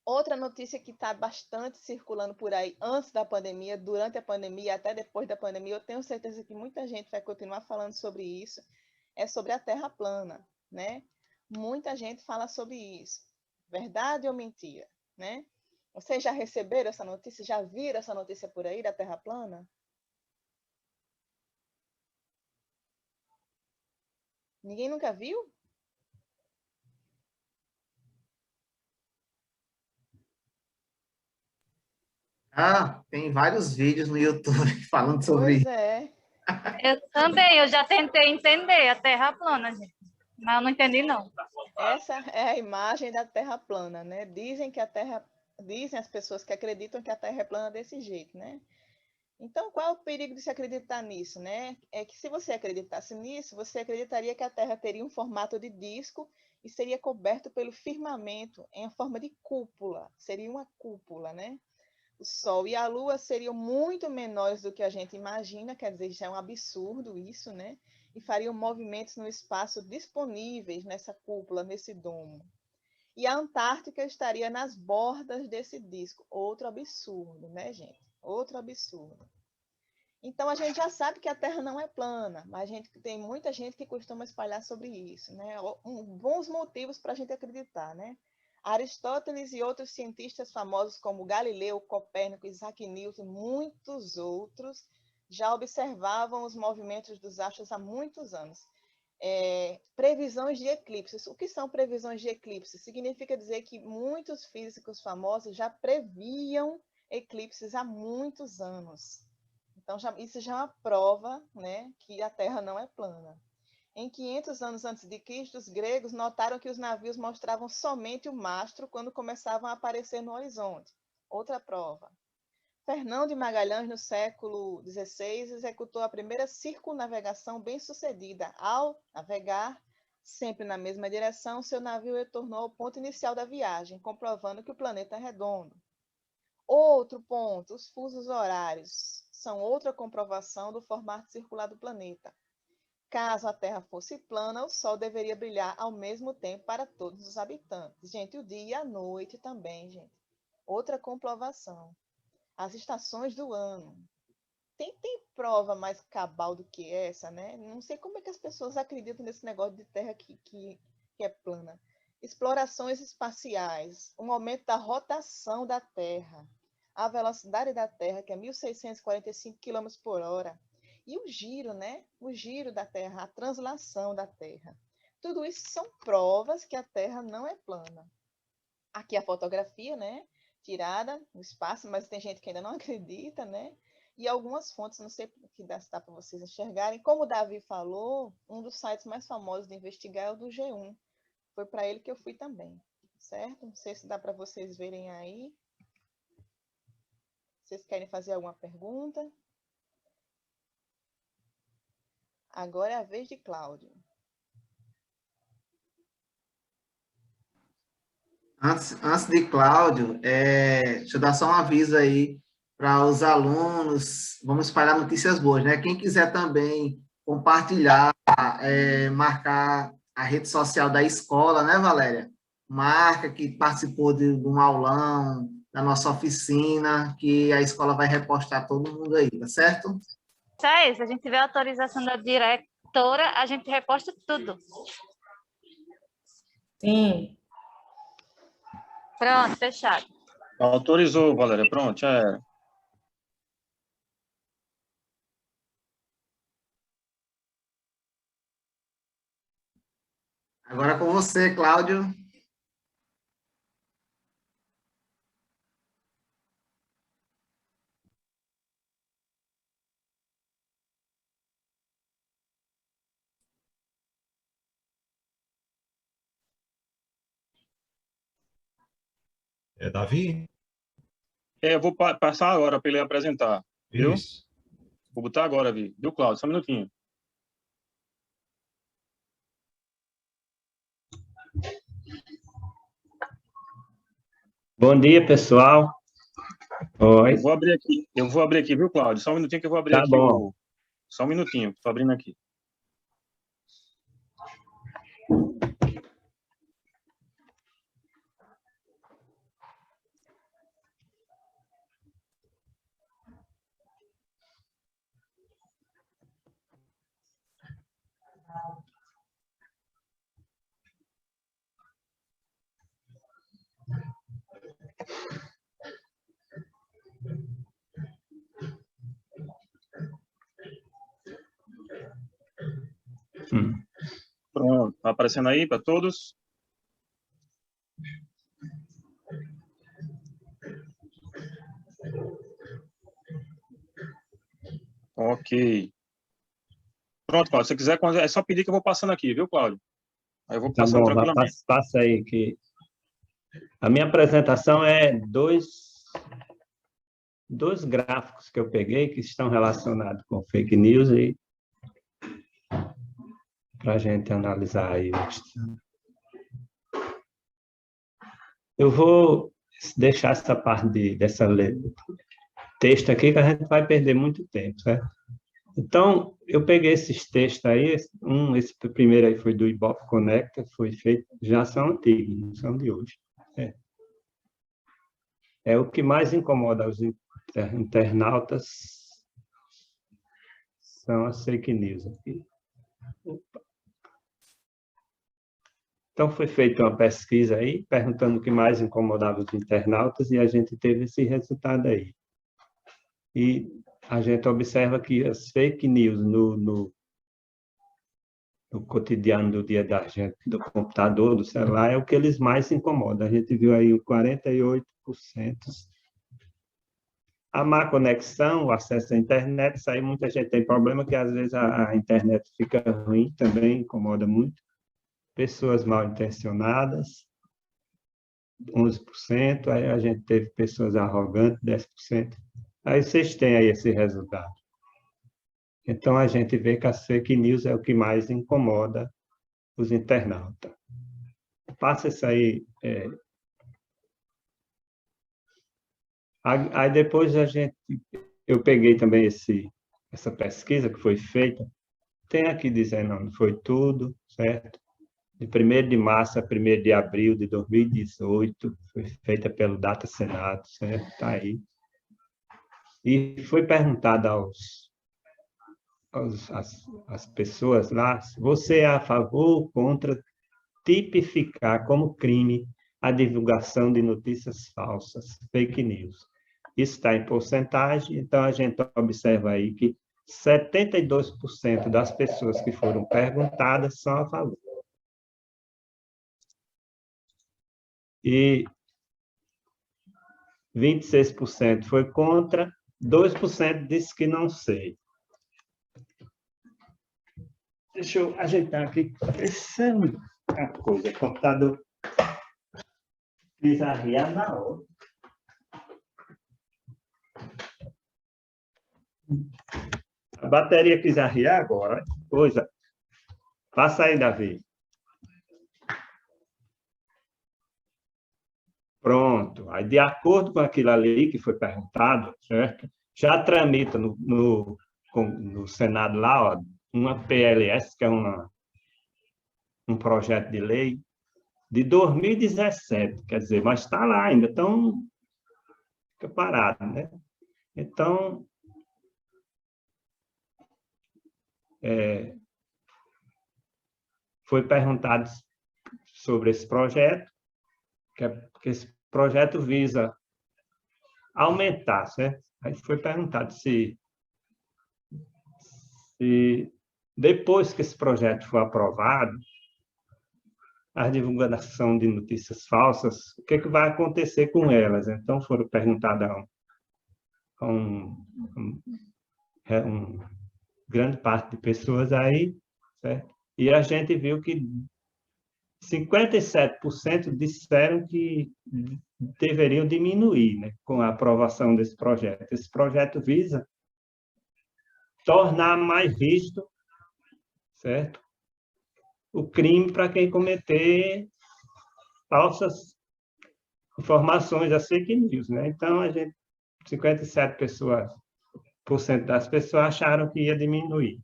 Outra notícia que está bastante circulando por aí antes da pandemia, durante a pandemia, até depois da pandemia, eu tenho certeza que muita gente vai continuar falando sobre isso, é sobre a Terra plana, né? Muita gente fala sobre isso. Verdade ou mentira, né? Vocês já receberam essa notícia? Já viram essa notícia por aí da Terra plana? Ninguém nunca viu? Tem vários vídeos no YouTube falando sobre isso. Pois é. Eu também, eu já tentei entender a Terra plana, gente. Mas eu não entendi, não. Essa é a imagem da Terra plana, né? Dizem as pessoas que acreditam que a Terra é plana desse jeito, né? Então, qual é o perigo de se acreditar nisso, né? É que se você acreditasse nisso, você acreditaria que a Terra teria um formato de disco e seria coberto pelo firmamento em forma de cúpula. Seria uma cúpula, né? O Sol e a Lua seriam muito menores do que a gente imagina, quer dizer, já é um absurdo isso, né? E fariam movimentos no espaço disponíveis nessa cúpula, nesse domo. E a Antártica estaria nas bordas desse disco. Outro absurdo, né, gente? Outro absurdo. Então, a gente já sabe que a Terra não é plana, mas tem muita gente que costuma espalhar sobre isso, né? Bons motivos para a gente acreditar, né? Aristóteles e outros cientistas famosos como Galileu, Copérnico, Isaac Newton e muitos outros já observavam os movimentos dos astros há muitos anos. Previsões de eclipses. O que são previsões de eclipses? Significa dizer que muitos físicos famosos já previam eclipses há muitos anos. Então, isso já é uma prova, né, que a Terra não é plana. Em 500 anos antes de Cristo, os gregos notaram que os navios mostravam somente o mastro quando começavam a aparecer no horizonte. Outra prova. Fernão de Magalhães, no século XVI, executou a primeira circunnavegação bem-sucedida. Ao navegar sempre na mesma direção, seu navio retornou ao ponto inicial da viagem, comprovando que o planeta é redondo. Outro ponto, os fusos horários são outra comprovação do formato circular do planeta. Caso a Terra fosse plana, o Sol deveria brilhar ao mesmo tempo para todos os habitantes. Gente, o dia e a noite também, gente. Outra comprovação. As estações do ano. Tem prova mais cabal do que essa, né? Não sei como é que as pessoas acreditam nesse negócio de Terra que é plana. Explorações espaciais. O aumento da rotação da Terra. a velocidade da Terra, que é 1.645 km por hora, e o giro, né? O giro da Terra, a translação da Terra. Tudo isso são provas que a Terra não é plana. Aqui a fotografia, né? Tirada no espaço, mas tem gente que ainda não acredita, né? E algumas fontes, não sei se dá para vocês enxergarem. Como o Davi falou, um dos sites mais famosos de investigar é o do G1. Foi para ele que eu fui também, certo? Não sei se dá para vocês verem aí. Vocês querem fazer alguma pergunta? Agora é a vez de Cláudio. Antes de Cláudio, deixa eu dar só um aviso aí para os alunos. Vamos espalhar notícias boas, né? Quem quiser também compartilhar, marcar a rede social da escola, né, Valéria? Marca que participou de um aulão, da nossa oficina, que a escola vai repostar todo mundo aí, tá certo? Isso aí, se a gente tiver autorização da diretora, a gente reposta tudo. Sim. Pronto, fechado. Autorizou, Valéria. Pronto, já era. Agora com você, Cláudio. Davi? Eu vou passar agora para ele apresentar. Viu? Isso. Vou botar agora, viu, Cláudio? Só um minutinho. Bom dia, pessoal. Oi. Eu vou abrir aqui, viu, Cláudio? Só um minutinho que eu vou abrir Tá aqui. Bom. Só um minutinho, estou abrindo aqui. Pronto, tá aparecendo aí para todos? Ok. Pronto, Cláudio, se você quiser, é só pedir que eu vou passando aqui, viu, Cláudio? Aí eu vou passando tranquilamente. Passa aí, que a minha apresentação é dois gráficos que eu peguei que estão relacionados com fake news e para a gente analisar aí. Eu vou deixar essa parte dessa texto aqui, que a gente vai perder muito tempo, certo? Então, eu peguei esses textos aí, esse primeiro aí foi do Ibope Connector, foi feito, já são antigos, não são de hoje. É o que mais incomoda os internautas, são as fake news aqui. Opa. Então, foi feita uma pesquisa aí, perguntando o que mais incomodava os internautas, e a gente teve esse resultado aí. E a gente observa que as fake news no cotidiano do dia da gente, do computador, do celular, é o que eles mais incomodam. A gente viu aí 48%. A má conexão, o acesso à internet, isso aí muita gente tem problema, que às vezes a internet fica ruim, também incomoda muito. Pessoas mal intencionadas, 11%, aí a gente teve pessoas arrogantes, 10%. Aí vocês têm aí esse resultado. Então, a gente vê que as fake news é o que mais incomoda os internautas. Passa isso aí. Aí depois eu peguei também essa pesquisa que foi feita, tem aqui dizendo onde foi tudo, certo? De 1º de março a 1º de abril de 2018, foi feita pelo Data Senado, certo? Está aí. E foi perguntado às pessoas lá, você é a favor ou contra tipificar como crime a divulgação de notícias falsas, fake news? isso está em porcentagem, então a gente observa aí que 72% das pessoas que foram perguntadas são a favor. E 26% foi contra, 2% disse que não sei. Deixa eu ajeitar aqui. Essa é uma coisa, o computador fiz arriar na hora. A bateria quis arriar agora. Coisa. Passa aí, Davi. Pronto. Aí, de acordo com aquilo ali que foi perguntado, certo? Já tramita no Senado lá, ó, uma PLS, que é um projeto de lei de 2017, quer dizer, mas está lá ainda, então fica parado, né? Então, foi perguntado sobre esse projeto, que esse projeto visa aumentar, certo? Aí foi perguntado se depois que esse projeto for aprovado, a divulgação de notícias falsas, o que vai acontecer com elas? Então, foram perguntadas a grande parte de pessoas aí, certo? E a gente viu que 57% disseram que deveriam diminuir, né, com a aprovação desse projeto. Esse projeto visa tornar mais rígido, certo? O crime para quem cometer falsas informações, as fake news, né? Então, 57% das pessoas acharam que ia diminuir.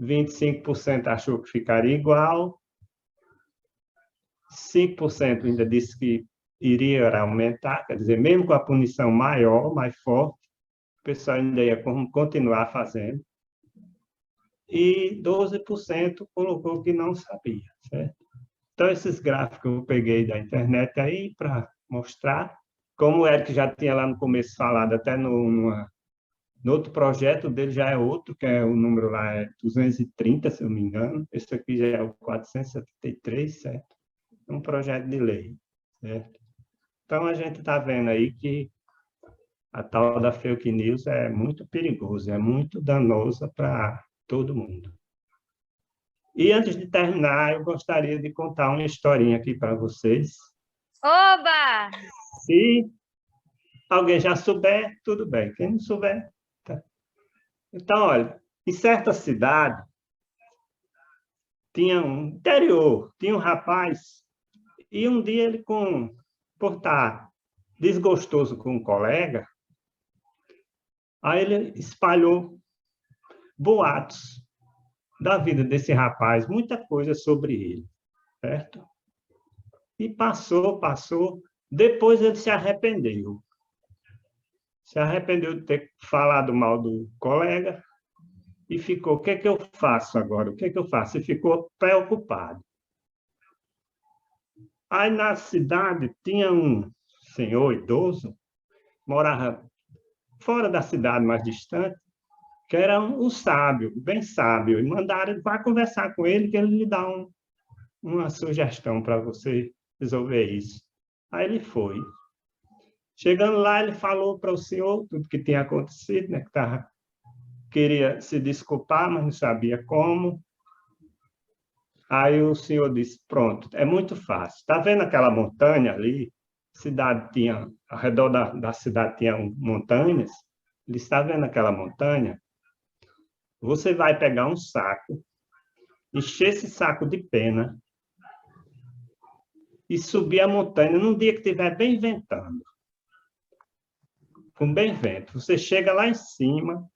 25% achou que ficaria igual. 5% ainda disse que iria aumentar, quer dizer, mesmo com a punição maior, mais forte, o pessoal ainda ia continuar fazendo. E 12% colocou que não sabia, certo? Então, esses gráficos eu peguei da internet aí para mostrar, como o Eric já tinha lá no começo falado, até no outro projeto dele já é outro, que é o número lá é 230, se eu não me engano. Esse aqui já é o 473, certo? É um projeto de lei, certo? Então, a gente está vendo aí que a tal da fake news é muito perigosa, é muito danosa para todo mundo. E antes de terminar, eu gostaria de contar uma historinha aqui para vocês. Oba! Se alguém já souber, tudo bem. Quem não souber, tá. Então, olha, em certa cidade, tinha um interior, tinha um rapaz, e um dia ele, por estar desgostoso com um colega, aí ele espalhou boatos da vida desse rapaz, muita coisa sobre ele, certo? E passou, depois ele se arrependeu. Se arrependeu de ter falado mal do colega e ficou, o que é que eu faço agora? O que é que eu faço? E ficou preocupado. Aí na cidade tinha um senhor idoso, morava fora da cidade, mais distante, que era um sábio, bem sábio, e mandaram, vai conversar com ele, que ele lhe dá uma sugestão para você resolver isso. Aí ele foi. Chegando lá, ele falou para o senhor tudo que tinha acontecido, né, queria se desculpar, mas não sabia como. Aí o senhor disse, pronto, é muito fácil. Está vendo aquela montanha ali? Ao redor da cidade tinha montanhas. Ele está vendo aquela montanha? Você vai pegar um saco, encher esse saco de pena e subir a montanha num dia que estiver bem ventando. Com bem vento. Você chega lá em cima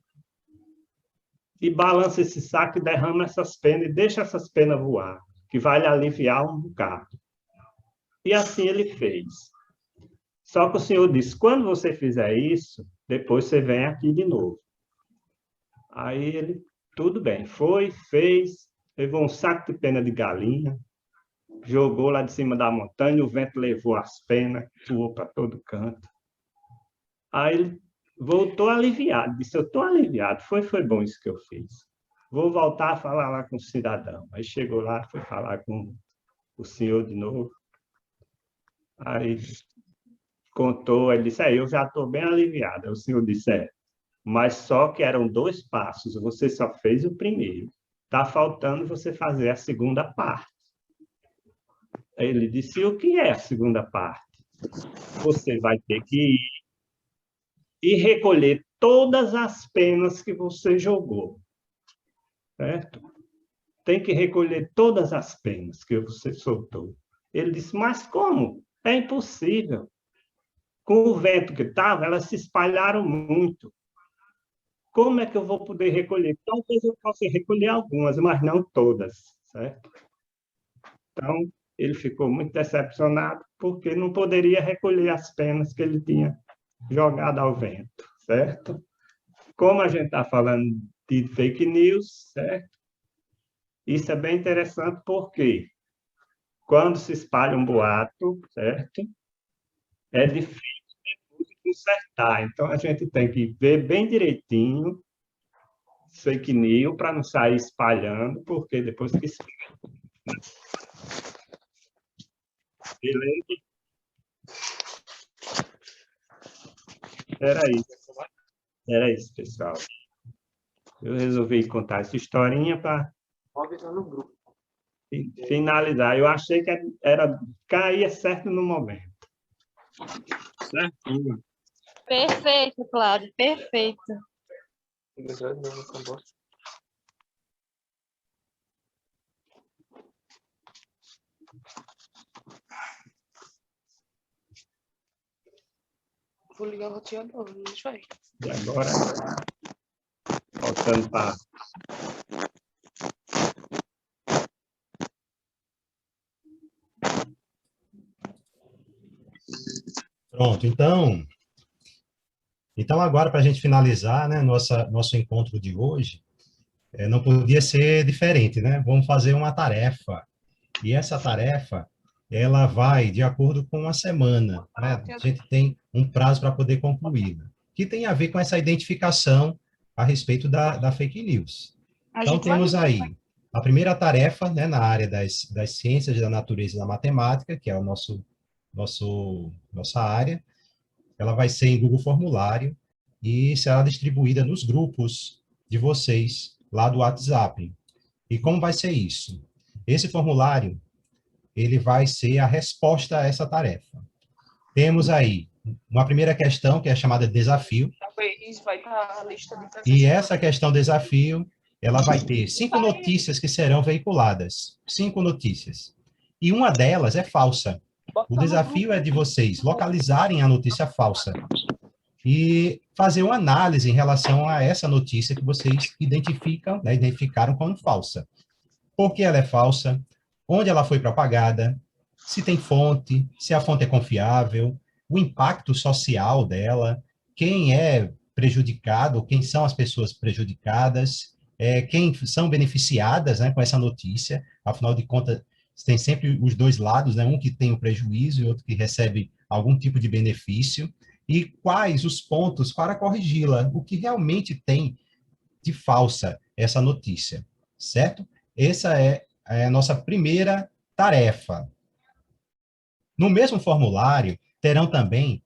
e balança esse saco e derrama essas penas e deixa essas penas voar, que vai lhe aliviar um bocado. E assim ele fez. Só que o senhor disse, quando você fizer isso, depois você vem aqui de novo. Aí ele, tudo bem, foi, fez, levou um saco de pena de galinha, jogou lá de cima da montanha, o vento levou as penas, voou para todo canto. Aí ele voltou aliviado, disse, eu estou aliviado, foi bom isso que eu fiz. Vou voltar a falar lá com o cidadão. Aí chegou lá, foi falar com o senhor de novo. Aí contou, ele disse, eu já estou bem aliviado. Aí o senhor disse, mas só que eram 2 passos, você só fez o primeiro. Está faltando você fazer a segunda parte. Aí ele disse, o que é a segunda parte? Você vai ter que ir e recolher todas as penas que você jogou. Certo? Tem que recolher todas as penas que você soltou. Ele disse, mas como? É impossível. Com o vento que estava, elas se espalharam muito. Como é que eu vou poder recolher? Talvez eu possa recolher algumas, mas não todas, certo? Então, ele ficou muito decepcionado, porque não poderia recolher as penas que ele tinha jogado ao vento, certo? Como a gente está falando de fake news, certo? Isso é bem interessante, porque quando se espalha um boato, certo? É difícil depois de consertar. Então, a gente tem que ver bem direitinho fake news para não sair espalhando, porque depois que espalha. Beleza? Era isso, pessoal. Eu resolvi contar essa historinha para finalizar. Eu achei que caía certo no momento. Certo? Perfeito, Cláudio, perfeito. Vou ligar o roteador, deixa aí. E agora, voltando para... Pronto, então agora, para a gente finalizar, né, nosso encontro de hoje, não podia ser diferente, né? Vamos fazer uma tarefa. E essa tarefa, ela vai de acordo com a semana, né? A gente tem um prazo para poder concluí-la, que tem a ver com essa identificação a respeito da fake news. Então, temos aí a primeira tarefa, né, na área das ciências da natureza e da matemática, que é nossa área. Ela vai ser em Google Formulário e será distribuída nos grupos de vocês lá do WhatsApp. E como vai ser isso? Esse formulário, ele vai ser a resposta a essa tarefa. Temos aí uma primeira questão, que é chamada desafio. Isso vai estar a lista de E essa questão desafio, ela vai ter 5 notícias que serão veiculadas. 5 notícias. E uma delas é falsa. O desafio é de vocês localizarem a notícia falsa e fazer uma análise em relação a essa notícia que vocês identificaram como falsa. Por que ela é falsa? Onde ela foi propagada? Se tem fonte? Se a fonte é confiável? O impacto social dela? Quem é prejudicado? Quem são as pessoas prejudicadas? Quem são beneficiadas, né, com essa notícia? Afinal de contas, tem sempre os 2 lados, né? Um que tem o prejuízo e outro que recebe algum tipo de benefício. E quais os pontos para corrigi-la? O que realmente tem de falsa essa notícia, certo? Essa é a nossa primeira tarefa. No mesmo formulário, terão também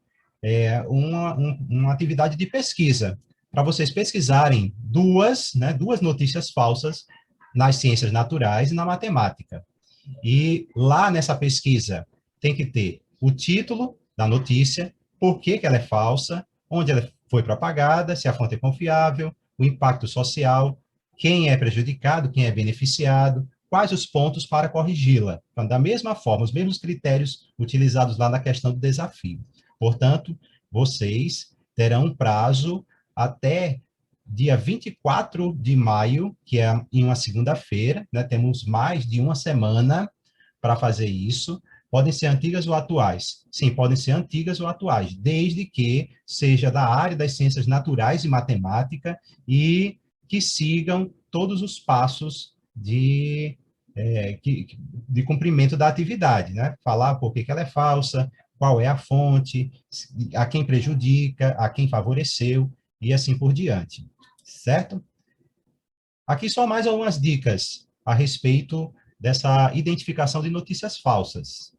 uma atividade de pesquisa, para vocês pesquisarem duas notícias falsas nas ciências naturais e na matemática. E lá nessa pesquisa tem que ter o título da notícia, por que ela é falsa, onde ela foi propagada, se a fonte é confiável, o impacto social, quem é prejudicado, quem é beneficiado, quais os pontos para corrigi-la. Então, da mesma forma, os mesmos critérios utilizados lá na questão do desafio. Portanto, vocês terão um prazo até dia 24 de maio, que é em uma segunda-feira, né? Temos mais de uma semana para fazer isso. Podem ser antigas ou atuais? Sim, podem ser antigas ou atuais, desde que seja da área das ciências naturais e matemática e que sigam todos os passos de cumprimento da atividade, né? Falar por que ela é falsa, qual é a fonte, a quem prejudica, a quem favoreceu, e assim por diante, certo? Aqui só mais algumas dicas a respeito dessa identificação de notícias falsas.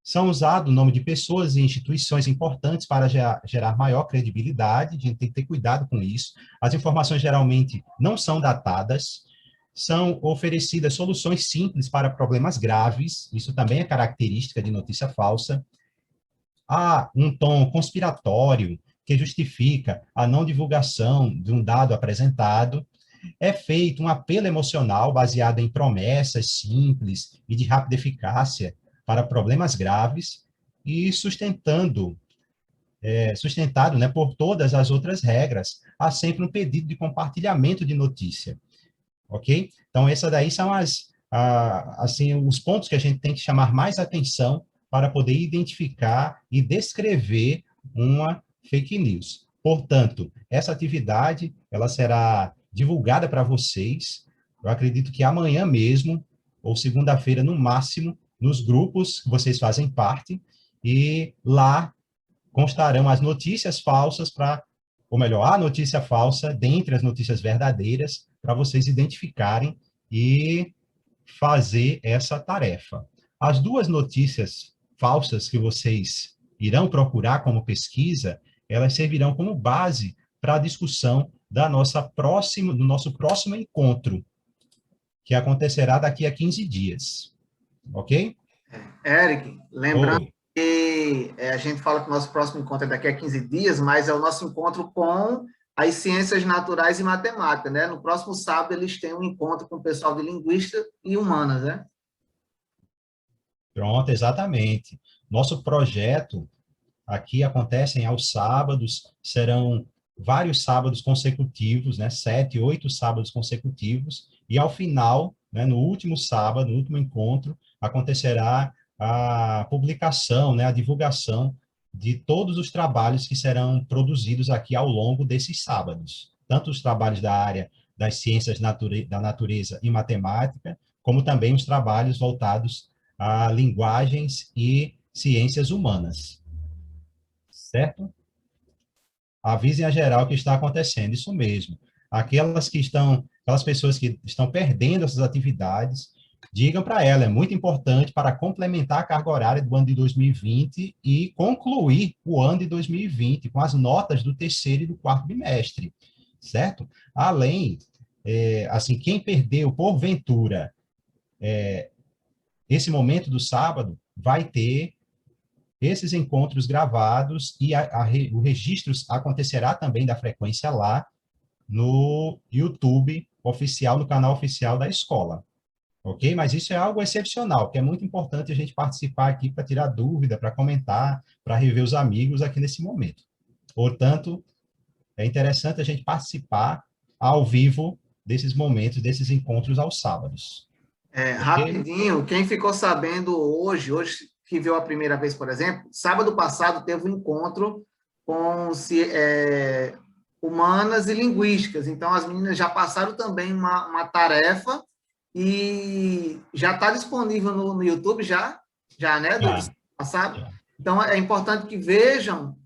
São usados o nome de pessoas e instituições importantes para gerar maior credibilidade, a gente tem que ter cuidado com isso. As informações geralmente não são datadas, são oferecidas soluções simples para problemas graves, isso também é característica de notícia falsa. Há um tom conspiratório que justifica a não divulgação de um dado apresentado. É feito um apelo emocional baseado em promessas simples e de rápida eficácia para problemas graves e sustentado, né, por todas as outras regras. Há sempre um pedido de compartilhamento de notícia, ok? Então, essas daí são assim, os pontos que a gente tem que chamar mais atenção para poder identificar e descrever uma fake news. Portanto, essa atividade, ela será divulgada para vocês, eu acredito que amanhã mesmo, ou segunda-feira no máximo, nos grupos que vocês fazem parte, e lá constarão as notícias falsas ou melhor, a notícia falsa dentre as notícias verdadeiras, para vocês identificarem e fazer essa tarefa. As duas notícias falsas que vocês irão procurar como pesquisa, elas servirão como base para a discussão do nosso próximo encontro, que acontecerá daqui a 15 dias. Ok? Eric, lembrando que a gente fala que o nosso próximo encontro é daqui a 15 dias, mas é o nosso encontro com as ciências naturais e matemática, né? No próximo sábado, eles têm um encontro com o pessoal de linguística e humanas, né? Pronto, exatamente. Nosso projeto aqui acontece aos sábados, serão vários sábados consecutivos, né? 7, 8 sábados consecutivos, e ao final, né, no último sábado, no último encontro, acontecerá a publicação, né, a divulgação de todos os trabalhos que serão produzidos aqui ao longo desses sábados, tanto os trabalhos da área das ciências da natureza e matemática, como também os trabalhos voltados a linguagens e ciências humanas. Certo? Avisem a geral que está acontecendo, isso mesmo. Aquelas pessoas que estão perdendo essas atividades, digam para ela, é muito importante para complementar a carga horária do ano de 2020 e concluir o ano de 2020 com as notas do terceiro e do quarto bimestre, certo? Além, assim, quem perdeu, porventura, esse momento do sábado, vai ter esses encontros gravados e o registro acontecerá também da frequência lá no YouTube oficial, no canal oficial da escola. Ok? Mas isso é algo excepcional, que é muito importante a gente participar aqui para tirar dúvida, para comentar, para rever os amigos aqui nesse momento. Portanto, é interessante a gente participar ao vivo desses momentos, desses encontros aos sábados. Okay? Rapidinho, quem ficou sabendo hoje que viu a primeira vez, por exemplo, sábado passado teve um encontro com humanas e linguísticas. Então, as meninas já passaram também uma tarefa e já está disponível no YouTube, já né, do passado? Então, é importante que vejam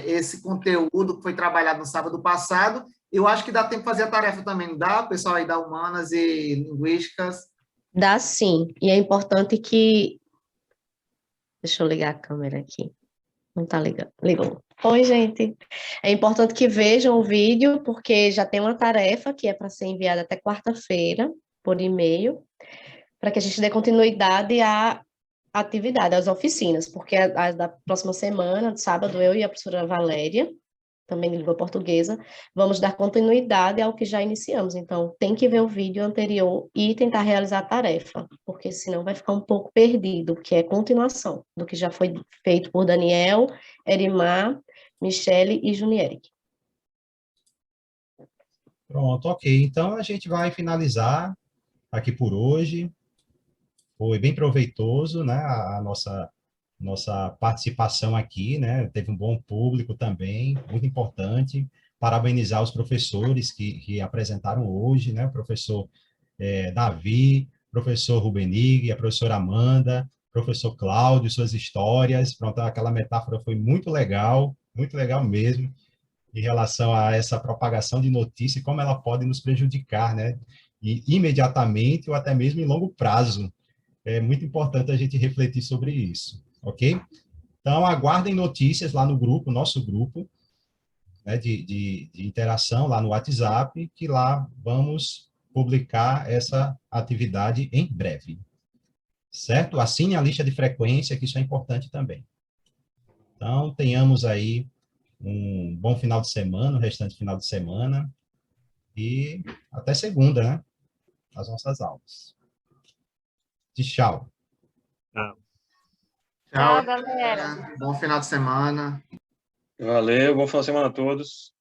esse conteúdo que foi trabalhado no sábado passado. Eu acho que dá tempo de fazer a tarefa também, não dá? O pessoal aí da humanas e linguísticas. Dá sim, e é importante que... Deixa eu ligar a câmera aqui. Não está ligando. Ligou. Oi, gente. É importante que vejam o vídeo, porque já tem uma tarefa que é para ser enviada até quarta-feira, por e-mail, para que a gente dê continuidade à atividade, às oficinas, porque a da próxima semana, de sábado, eu e a professora Valéria, também de língua portuguesa, vamos dar continuidade ao que já iniciamos. Então, tem que ver o vídeo anterior e tentar realizar a tarefa, porque senão vai ficar um pouco perdido, porque é continuação do que já foi feito por Daniel, Erimar, Michele e Junieric. Pronto, ok. Então, a gente vai finalizar aqui por hoje. Foi bem proveitoso, né, a nossa participação aqui, né, teve um bom público também, muito importante. Parabenizar os professores que apresentaram hoje, né, o professor Davi, professor Rubenig, a professora Amanda, professor Cláudio, suas histórias. Pronto, aquela metáfora foi muito legal mesmo, em relação a essa propagação de notícia e como ela pode nos prejudicar, né? E imediatamente ou até mesmo em longo prazo. É muito importante a gente refletir sobre isso, ok? Então, aguardem notícias lá no grupo, nosso grupo, né, de interação lá no WhatsApp, que lá vamos publicar essa atividade em breve. Certo? Assine a lista de frequência, que isso é importante também. Então, tenhamos aí um bom final de semana, o restante final de semana, e até segunda, né? As nossas aulas. Tchau. Tchau, galera. Bom final de semana. Valeu, bom final de semana a todos.